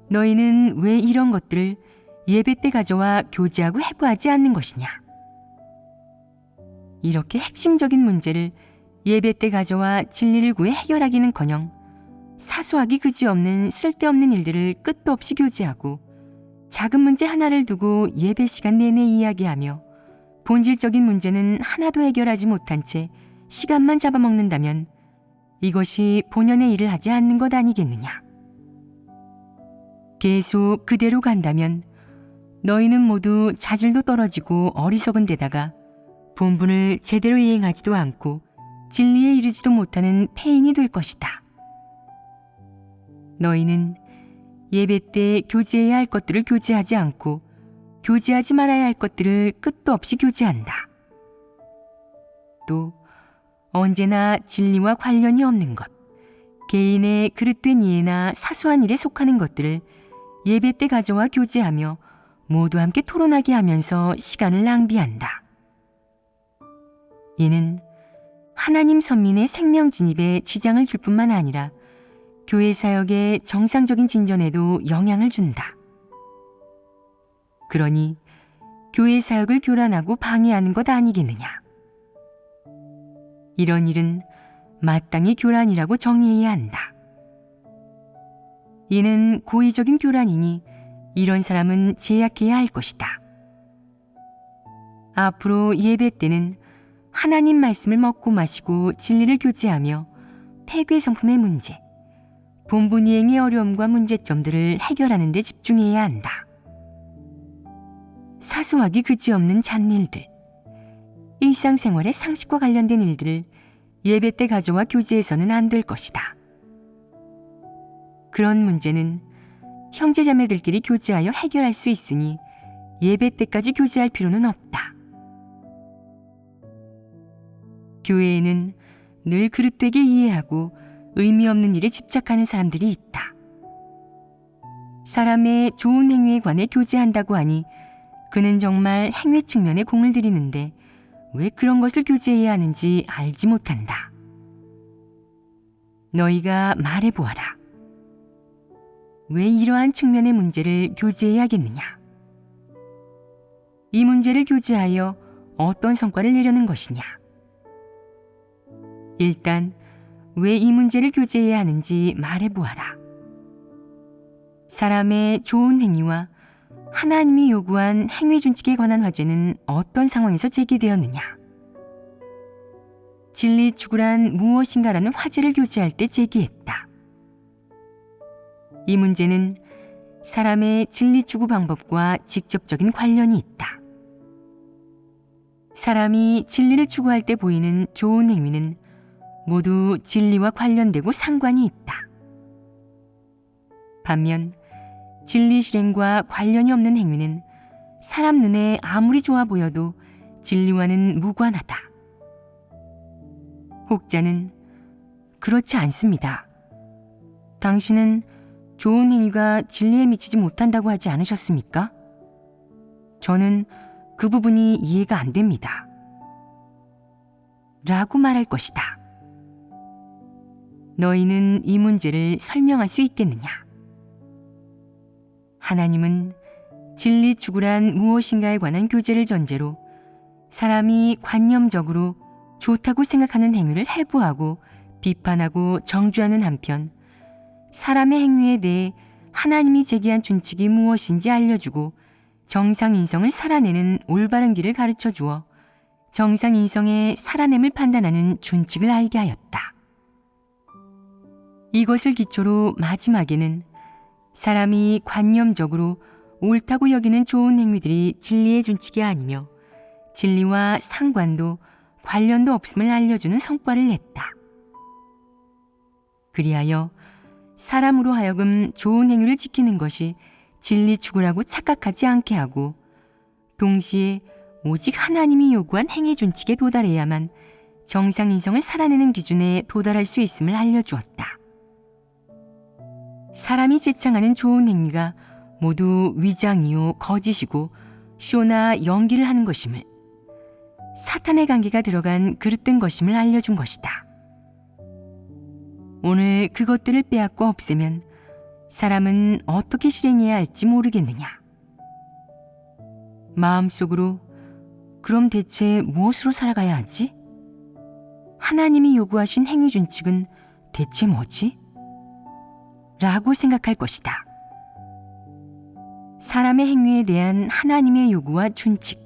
너희는 왜 이런 것들을 예배 때 가져와 교제하고 해부하지 않는 것이냐? 이렇게 핵심적인 문제를 예배 때 가져와 진리를 구해 해결하기는커녕 사소하기 그지없는 쓸데없는 일들을 끝도 없이 교제하고 작은 문제 하나를 두고 예배 시간 내내 이야기하며 본질적인 문제는 하나도 해결하지 못한 채 시간만 잡아먹는다면 이것이 본연의 일을 하지 않는 것 아니겠느냐. 계속 그대로 간다면 너희는 모두 자질도 떨어지고 어리석은 데다가 본분을 제대로 이행하지도 않고 진리에 이르지도 못하는 폐인이 될 것이다. 너희는 예배 때 교제해야 할 것들을 교제하지 않고 교제하지 말아야 할 것들을 끝도 없이 교제한다. 또 언제나 진리와 관련이 없는 것, 개인의 그릇된 이해나 사소한 일에 속하는 것들을 예배 때 가져와 교제하며 모두 함께 토론하게 하면서 시간을 낭비한다. 이는 하나님 선민의 생명 진입에 지장을 줄 뿐만 아니라 교회 사역의 정상적인 진전에도 영향을 준다. 그러니 교회 사역을 교란하고 방해하는 것 아니겠느냐. 이런 일은 마땅히 교란이라고 정의해야 한다. 이는 고의적인 교란이니 이런 사람은 제약해야 할 것이다. 앞으로 예배 때는 하나님 말씀을 먹고 마시고 진리를 교제하며 패괴 성품의 문제, 본분 이행의 어려움과 문제점들을 해결하는 데 집중해야 한다. 사소하기 그지없는 잡일들, 일상생활의 상식과 관련된 일들을 예배 때 가져와 교제해서는 안 될 것이다. 그런 문제는 형제자매들끼리 교제하여 해결할 수 있으니 예배 때까지 교제할 필요는 없다. 교회에는 늘 그릇되게 이해하고 의미 없는 일에 집착하는 사람들이 있다. 사람의 좋은 행위에 관해 교제한다고 하니 그는 정말 행위 측면에 공을 들이는데 왜 그런 것을 교제해야 하는지 알지 못한다. 너희가 말해보아라. 왜 이러한 측면의 문제를 교제해야겠느냐? 이 문제를 교제하여 어떤 성과를 내려는 것이냐? 일단 왜 이 문제를 교제해야 하는지 말해보아라. 사람의 좋은 행위와 하나님이 요구한 행위 준칙에 관한 화제는 어떤 상황에서 제기되었느냐? 진리 추구란 무엇인가라는 화제를 교제할 때 제기했다. 이 문제는 사람의 진리 추구 방법과 직접적인 관련이 있다. 사람이 진리를 추구할 때 보이는 좋은 행위는 모두 진리와 관련되고 상관이 있다. 반면 진리 실행과 관련이 없는 행위는 사람 눈에 아무리 좋아 보여도 진리와는 무관하다. 혹자는 그렇지 않습니다. 당신은 좋은 행위가 진리에 미치지 못한다고 하지 않으셨습니까? 저는 그 부분이 이해가 안 됩니다. 라고 말할 것이다. 너희는 이 문제를 설명할 수 있겠느냐? 하나님은 진리 추구란 무엇인가에 관한 교제를 전제로 사람이 관념적으로 좋다고 생각하는 행위를 해부하고 비판하고 정죄하는 한편 사람의 행위에 대해 하나님이 제기한 준칙이 무엇인지 알려주고 정상인성을 살아내는 올바른 길을 가르쳐 주어 정상인성의 살아냄을 판단하는 준칙을 알게 하였다. 이것을 기초로 마지막에는 사람이 관념적으로 옳다고 여기는 좋은 행위들이 진리의 준칙이 아니며 진리와 상관도 관련도 없음을 알려주는 성과를 냈다. 그리하여 사람으로 하여금 좋은 행위를 지키는 것이 진리 추구라고 착각하지 않게 하고 동시에 오직 하나님이 요구한 행위 준칙에 도달해야만 정상인성을 살아내는 기준에 도달할 수 있음을 알려주었다. 사람이 제창하는 좋은 행위가 모두 위장이요 거짓이고 쇼나 연기를 하는 것임을, 사탄의 관계가 들어간 그릇된 것임을 알려준 것이다. 오늘 그것들을 빼앗고 없애면 사람은 어떻게 실행해야 할지 모르겠느냐. 마음속으로 그럼 대체 무엇으로 살아가야 하지? 하나님이 요구하신 행위 준칙은 대체 뭐지? 라고 생각할 것이다. 사람의 행위에 대한 하나님의 요구와 준칙,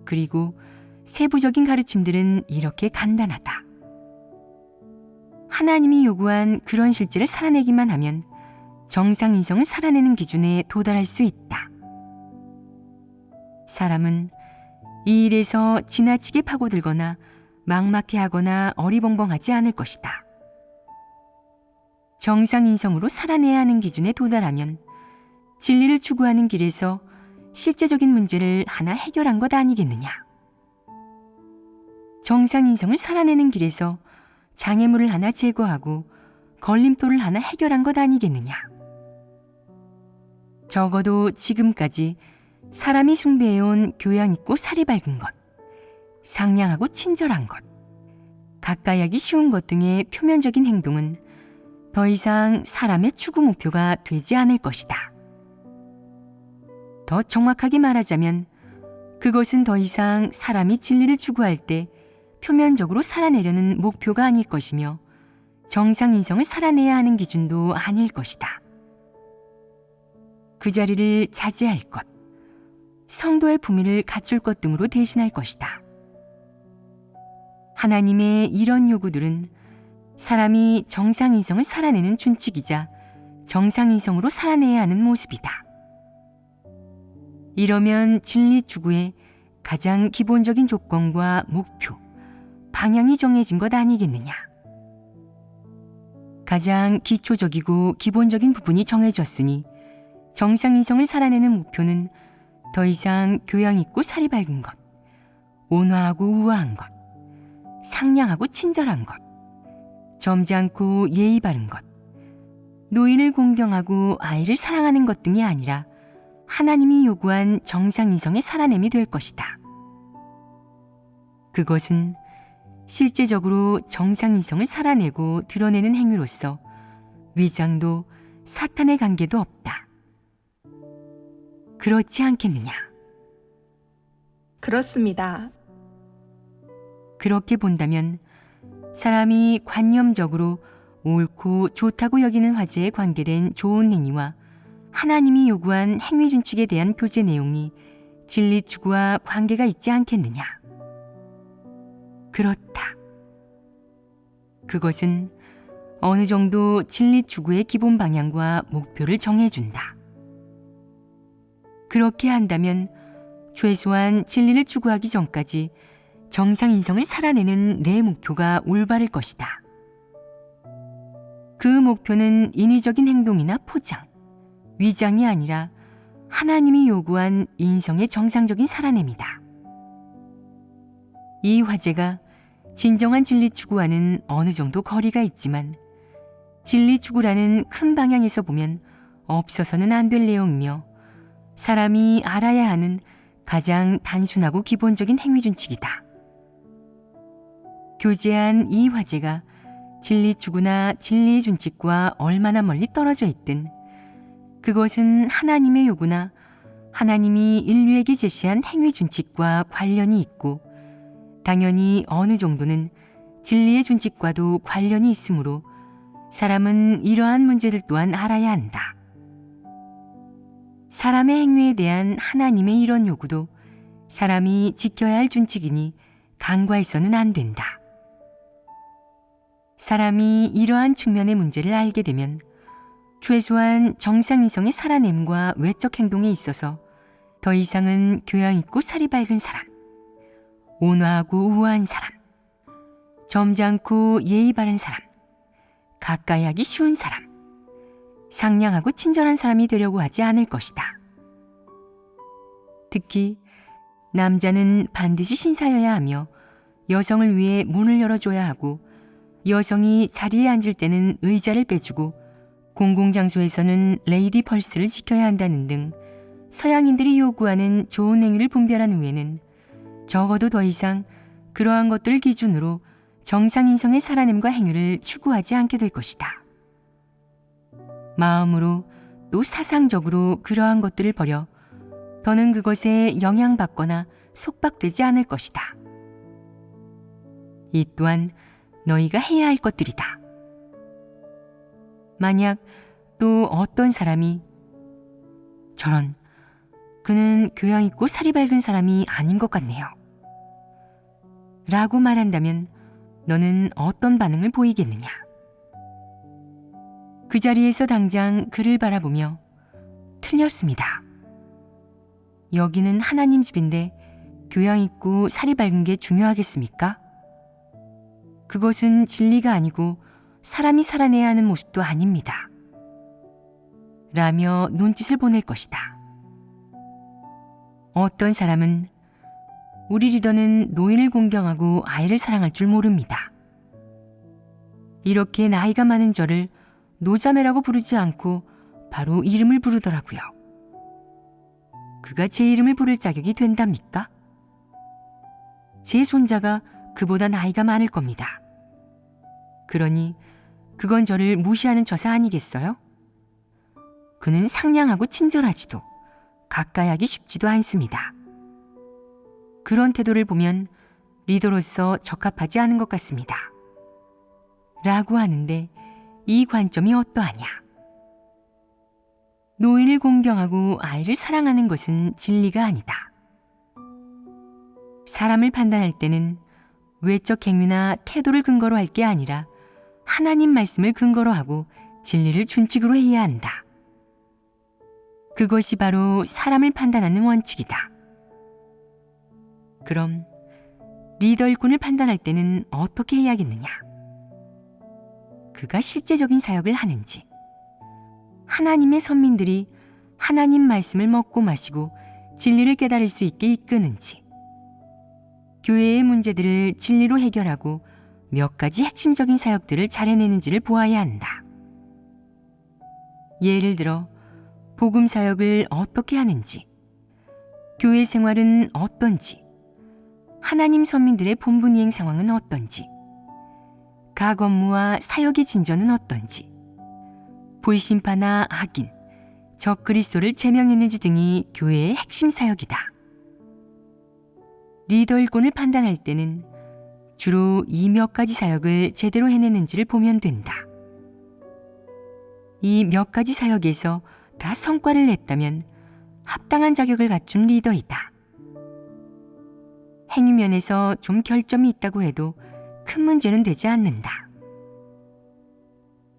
그리고 세부적인 가르침들은 이렇게 간단하다. 하나님이 요구한 그런 실제를 살아내기만 하면 정상인성을 살아내는 기준에 도달할 수 있다. 사람은 이 일에서 지나치게 파고들거나 막막해하거나 어리벙벙하지 않을 것이다. 정상인성으로 살아내야 하는 기준에 도달하면 진리를 추구하는 길에서 실제적인 문제를 하나 해결한 것 아니겠느냐. 정상인성을 살아내는 길에서 장애물을 하나 제거하고 걸림돌을 하나 해결한 것 아니겠느냐. 적어도 지금까지 사람이 숭배해온 교양 있고 살이 밝은 것, 상냥하고 친절한 것, 가까이 하기 쉬운 것 등의 표면적인 행동은 더 이상 사람의 추구 목표가 되지 않을 것이다. 더 정확하게 말하자면 그것은 더 이상 사람이 진리를 추구할 때 표면적으로 살아내려는 목표가 아닐 것이며 정상인성을 살아내야 하는 기준도 아닐 것이다. 그 자리를 자제할 것, 성도의 품위를 갖출 것 등으로 대신할 것이다. 하나님의 이런 요구들은 사람이 정상인성을 살아내는 준칙이자 정상인성으로 살아내야 하는 모습이다. 이러면 진리 추구의 가장 기본적인 조건과 목표, 방향이 정해진 것 아니겠느냐. 가장 기초적이고 기본적인 부분이 정해졌으니 정상인성을 살아내는 목표는 더 이상 교양 있고 살이 밝은 것, 온화하고 우아한 것, 상냥하고 친절한 것, 젊지 않고 예의 바른 것, 노인을 공경하고 아이를 사랑하는 것 등이 아니라 하나님이 요구한 정상인성의 살아냄이 될 것이다. 그것은 실제적으로 정상인성을 살아내고 드러내는 행위로서 위장도 사탄의 관계도 없다. 그렇지 않겠느냐? 그렇습니다. 그렇게 본다면 사람이 관념적으로 옳고 좋다고 여기는 화제에 관계된 좋은 행위와 하나님이 요구한 행위 준칙에 대한 교제 내용이 진리 추구와 관계가 있지 않겠느냐? 그렇다. 그것은 어느 정도 진리 추구의 기본 방향과 목표를 정해준다. 그렇게 한다면 최소한 진리를 추구하기 전까지 정상인성을 살아내는 내 목표가 올바를 것이다. 그 목표는 인위적인 행동이나 포장, 위장이 아니라 하나님이 요구한 인성의 정상적인 살아냄이다. 이 화제가 진정한 진리 추구와는 어느 정도 거리가 있지만 진리 추구라는 큰 방향에서 보면 없어서는 안 될 내용이며 사람이 알아야 하는 가장 단순하고 기본적인 행위 준칙이다. 교제한 이 화제가 진리 추구나 진리의 준칙과 얼마나 멀리 떨어져 있든 그것은 하나님의 요구나 하나님이 인류에게 제시한 행위 준칙과 관련이 있고 당연히 어느 정도는 진리의 준칙과도 관련이 있으므로 사람은 이러한 문제들 또한 알아야 한다. 사람의 행위에 대한 하나님의 이런 요구도 사람이 지켜야 할 준칙이니 간과해서는 안 된다. 사람이 이러한 측면의 문제를 알게 되면 최소한 정상 이성의 살아냄과 외적 행동에 있어서 더 이상은 교양 있고 살이 밝은 사람, 온화하고 우아한 사람, 점잖고 예의 바른 사람, 가까이 하기 쉬운 사람, 상냥하고 친절한 사람이 되려고 하지 않을 것이다. 특히 남자는 반드시 신사여야 하며 여성을 위해 문을 열어줘야 하고 여성이 자리에 앉을 때는 의자를 빼주고 공공장소에서는 레이디 펄스를 지켜야 한다는 등 서양인들이 요구하는 좋은 행위를 분별한 후에는 적어도 더 이상 그러한 것들을 기준으로 정상인성의 살아냄과 행위를 추구하지 않게 될 것이다. 마음으로 또 사상적으로 그러한 것들을 버려 더는 그것에 영향받거나 속박되지 않을 것이다. 이 또한 너희가 해야 할 것들이다. 만약 또 어떤 사람이 저런, 그는 교양 있고 살이 밝은 사람이 아닌 것 같네요 라고 말한다면 너는 어떤 반응을 보이겠느냐? 그 자리에서 당장 그를 바라보며 틀렸습니다. 여기는 하나님 집인데 교양 있고 살이 밝은 게 중요하겠습니까? 그것은 진리가 아니고 사람이 살아내야 하는 모습도 아닙니다. 라며 눈짓을 보낼 것이다. 어떤 사람은 우리 리더는 노인을 공경하고 아이를 사랑할 줄 모릅니다. 이렇게 나이가 많은 저를 노자매라고 부르지 않고 바로 이름을 부르더라고요. 그가 제 이름을 부를 자격이 된답니까? 제 손자가 그보다 나이가 많을 겁니다. 그러니 그건 저를 무시하는 처사 아니겠어요? 그는 상냥하고 친절하지도 가까이 하기 쉽지도 않습니다. 그런 태도를 보면 리더로서 적합하지 않은 것 같습니다. 라고 하는데 이 관점이 어떠하냐? 노인을 공경하고 아이를 사랑하는 것은 진리가 아니다. 사람을 판단할 때는 외적 행위나 태도를 근거로 할 게 아니라 하나님 말씀을 근거로 하고 진리를 준칙으로 해야 한다. 그것이 바로 사람을 판단하는 원칙이다. 그럼 리더 일꾼을 판단할 때는 어떻게 해야겠느냐? 그가 실제적인 사역을 하는지, 하나님의 선민들이 하나님 말씀을 먹고 마시고 진리를 깨달을 수 있게 이끄는지, 교회의 문제들을 진리로 해결하고 몇 가지 핵심적인 사역들을 잘 해내는지를 보아야 한다. 예를 들어 복음 사역을 어떻게 하는지, 교회 생활은 어떤지, 하나님 선민들의 본분 이행 상황은 어떤지, 각 업무와 사역의 진전은 어떤지, 불신파나 악인, 적 그리스도를 제명했는지 등이 교회의 핵심 사역이다. 리더 일꾼을 판단할 때는 주로 이 몇 가지 사역을 제대로 해내는지를 보면 된다. 이 몇 가지 사역에서 다 성과를 냈다면 합당한 자격을 갖춘 리더이다. 행위면에서 좀 결점이 있다고 해도 큰 문제는 되지 않는다.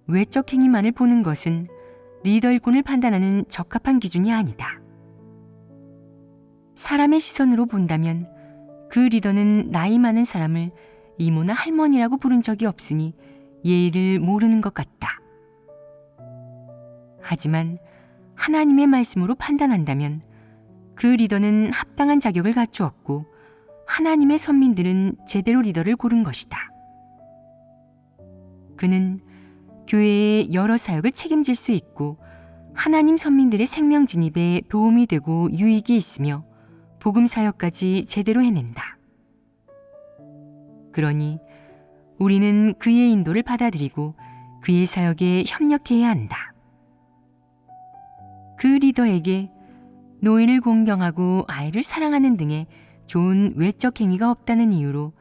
외적 행위만을 보는 것은 리더 일꾼을 판단하는 적합한 기준이 아니다. 사람의 시선으로 본다면 그 리더는 나이 많은 사람을 이모나 할머니라고 부른 적이 없으니 예의를 모르는 것 같다. 하지만 하나님의 말씀으로 판단한다면 그 리더는 합당한 자격을 갖추었고 하나님의 선민들은 제대로 리더를 고른 것이다. 그는 교회의 여러 사역을 책임질 수 있고 하나님 선민들의 생명 진입에 도움이 되고 유익이 있으며 복음 사역까지 제대로 해낸다. 그러니 우리는 그의 인도를 받아들이고 그의 사역에 협력해야 한다. 그 리더에게 노인을 공경하고 아이를 사랑하는 등의 좋은 외적 행위가 없다는 이유로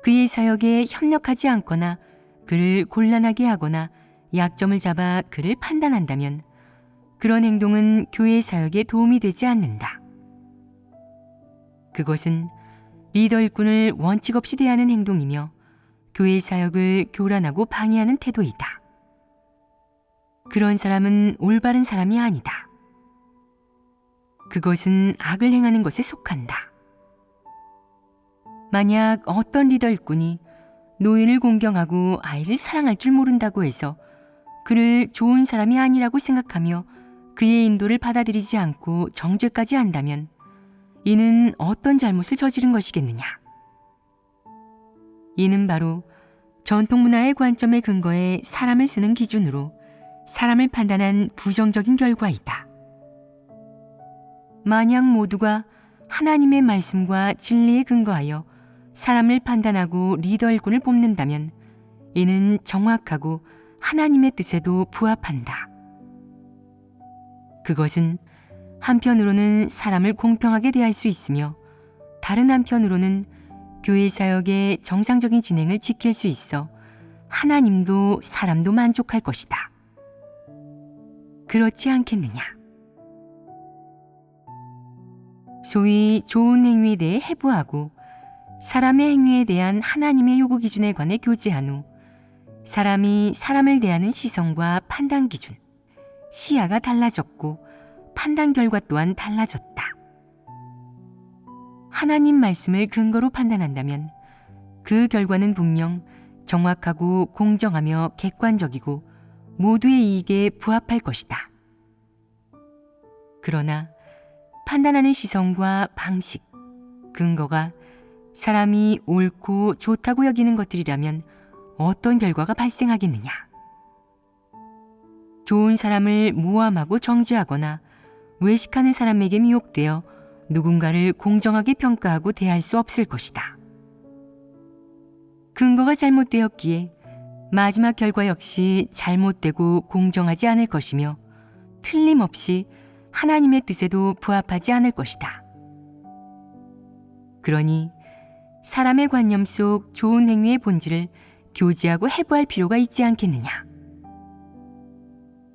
그의 사역에 협력하지 않거나 그를 곤란하게 하거나 약점을 잡아 그를 판단한다면 그런 행동은 교회 사역에 도움이 되지 않는다. 그것은 리더 일꾼을 원칙 없이 대하는 행동이며 교회 사역을 교란하고 방해하는 태도이다. 그런 사람은 올바른 사람이 아니다. 그것은 악을 행하는 것에 속한다. 만약 어떤 리더 일꾼이 노인을 공경하고 아이를 사랑할 줄 모른다고 해서 그를 좋은 사람이 아니라고 생각하며 그의 인도를 받아들이지 않고 정죄까지 한다면 이는 어떤 잘못을 저지른 것이겠느냐? 이는 바로 전통 문화의 관점에 근거해 사람을 쓰는 기준으로 사람을 판단한 부정적인 결과이다. 만약 모두가 하나님의 말씀과 진리에 근거하여 사람을 판단하고 리더 일꾼을 뽑는다면 이는 정확하고 하나님의 뜻에도 부합한다. 그것은 한편으로는 사람을 공평하게 대할 수 있으며 다른 한편으로는 교회 사역의 정상적인 진행을 지킬 수 있어 하나님도 사람도 만족할 것이다. 그렇지 않겠느냐? 소위 좋은 행위에 대해 해부하고 사람의 행위에 대한 하나님의 요구 기준에 관해 교제한 후 사람이 사람을 대하는 시선과 판단 기준, 시야가 달라졌고 판단 결과 또한 달라졌다. 하나님 말씀을 근거로 판단한다면 그 결과는 분명 정확하고 공정하며 객관적이고 모두의 이익에 부합할 것이다. 그러나 판단하는 시선과 방식, 근거가 사람이 옳고 좋다고 여기는 것들이라면 어떤 결과가 발생하겠느냐? 좋은 사람을 모함하고 정죄하거나 외식하는 사람에게 미혹되어 누군가를 공정하게 평가하고 대할 수 없을 것이다. 근거가 잘못되었기에 마지막 결과 역시 잘못되고 공정하지 않을 것이며 틀림없이 하나님의 뜻에도 부합하지 않을 것이다. 그러니 사람의 관념 속 좋은 행위의 본질을 교제하고 해부할 필요가 있지 않겠느냐?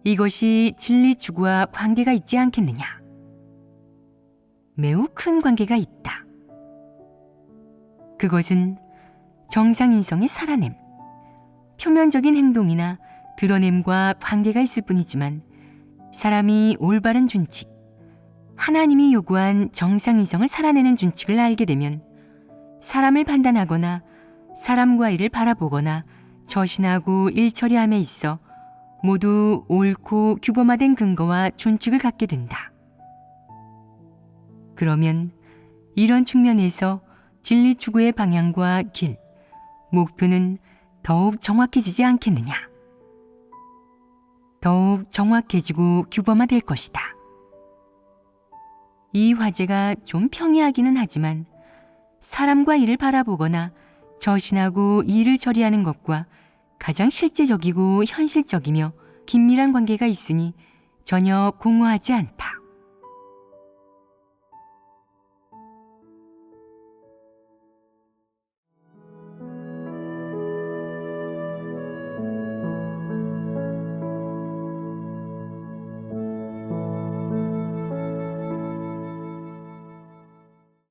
이것이 진리 추구와 관계가 있지 않겠느냐? 매우 큰 관계가 있다. 그것은 정상인성의 살아냄, 표면적인 행동이나 드러냄과 관계가 있을 뿐이지만 사람이 올바른 준칙, 하나님이 요구한 정상인성을 살아내는 준칙을 알게 되면 사람을 판단하거나 사람과 일을 바라보거나 처신하고 일처리함에 있어 모두 옳고 규범화된 근거와 준칙을 갖게 된다. 그러면 이런 측면에서 진리 추구의 방향과 길, 목표는 더욱 정확해지지 않겠느냐? 더욱 정확해지고 규범화될 것이다. 이 화제가 좀 평이하기는 하지만 사람과 일을 바라보거나 처신하고 일을 처리하는 것과 가장 실제적이고 현실적이며 긴밀한 관계가 있으니 전혀 공허하지 않다.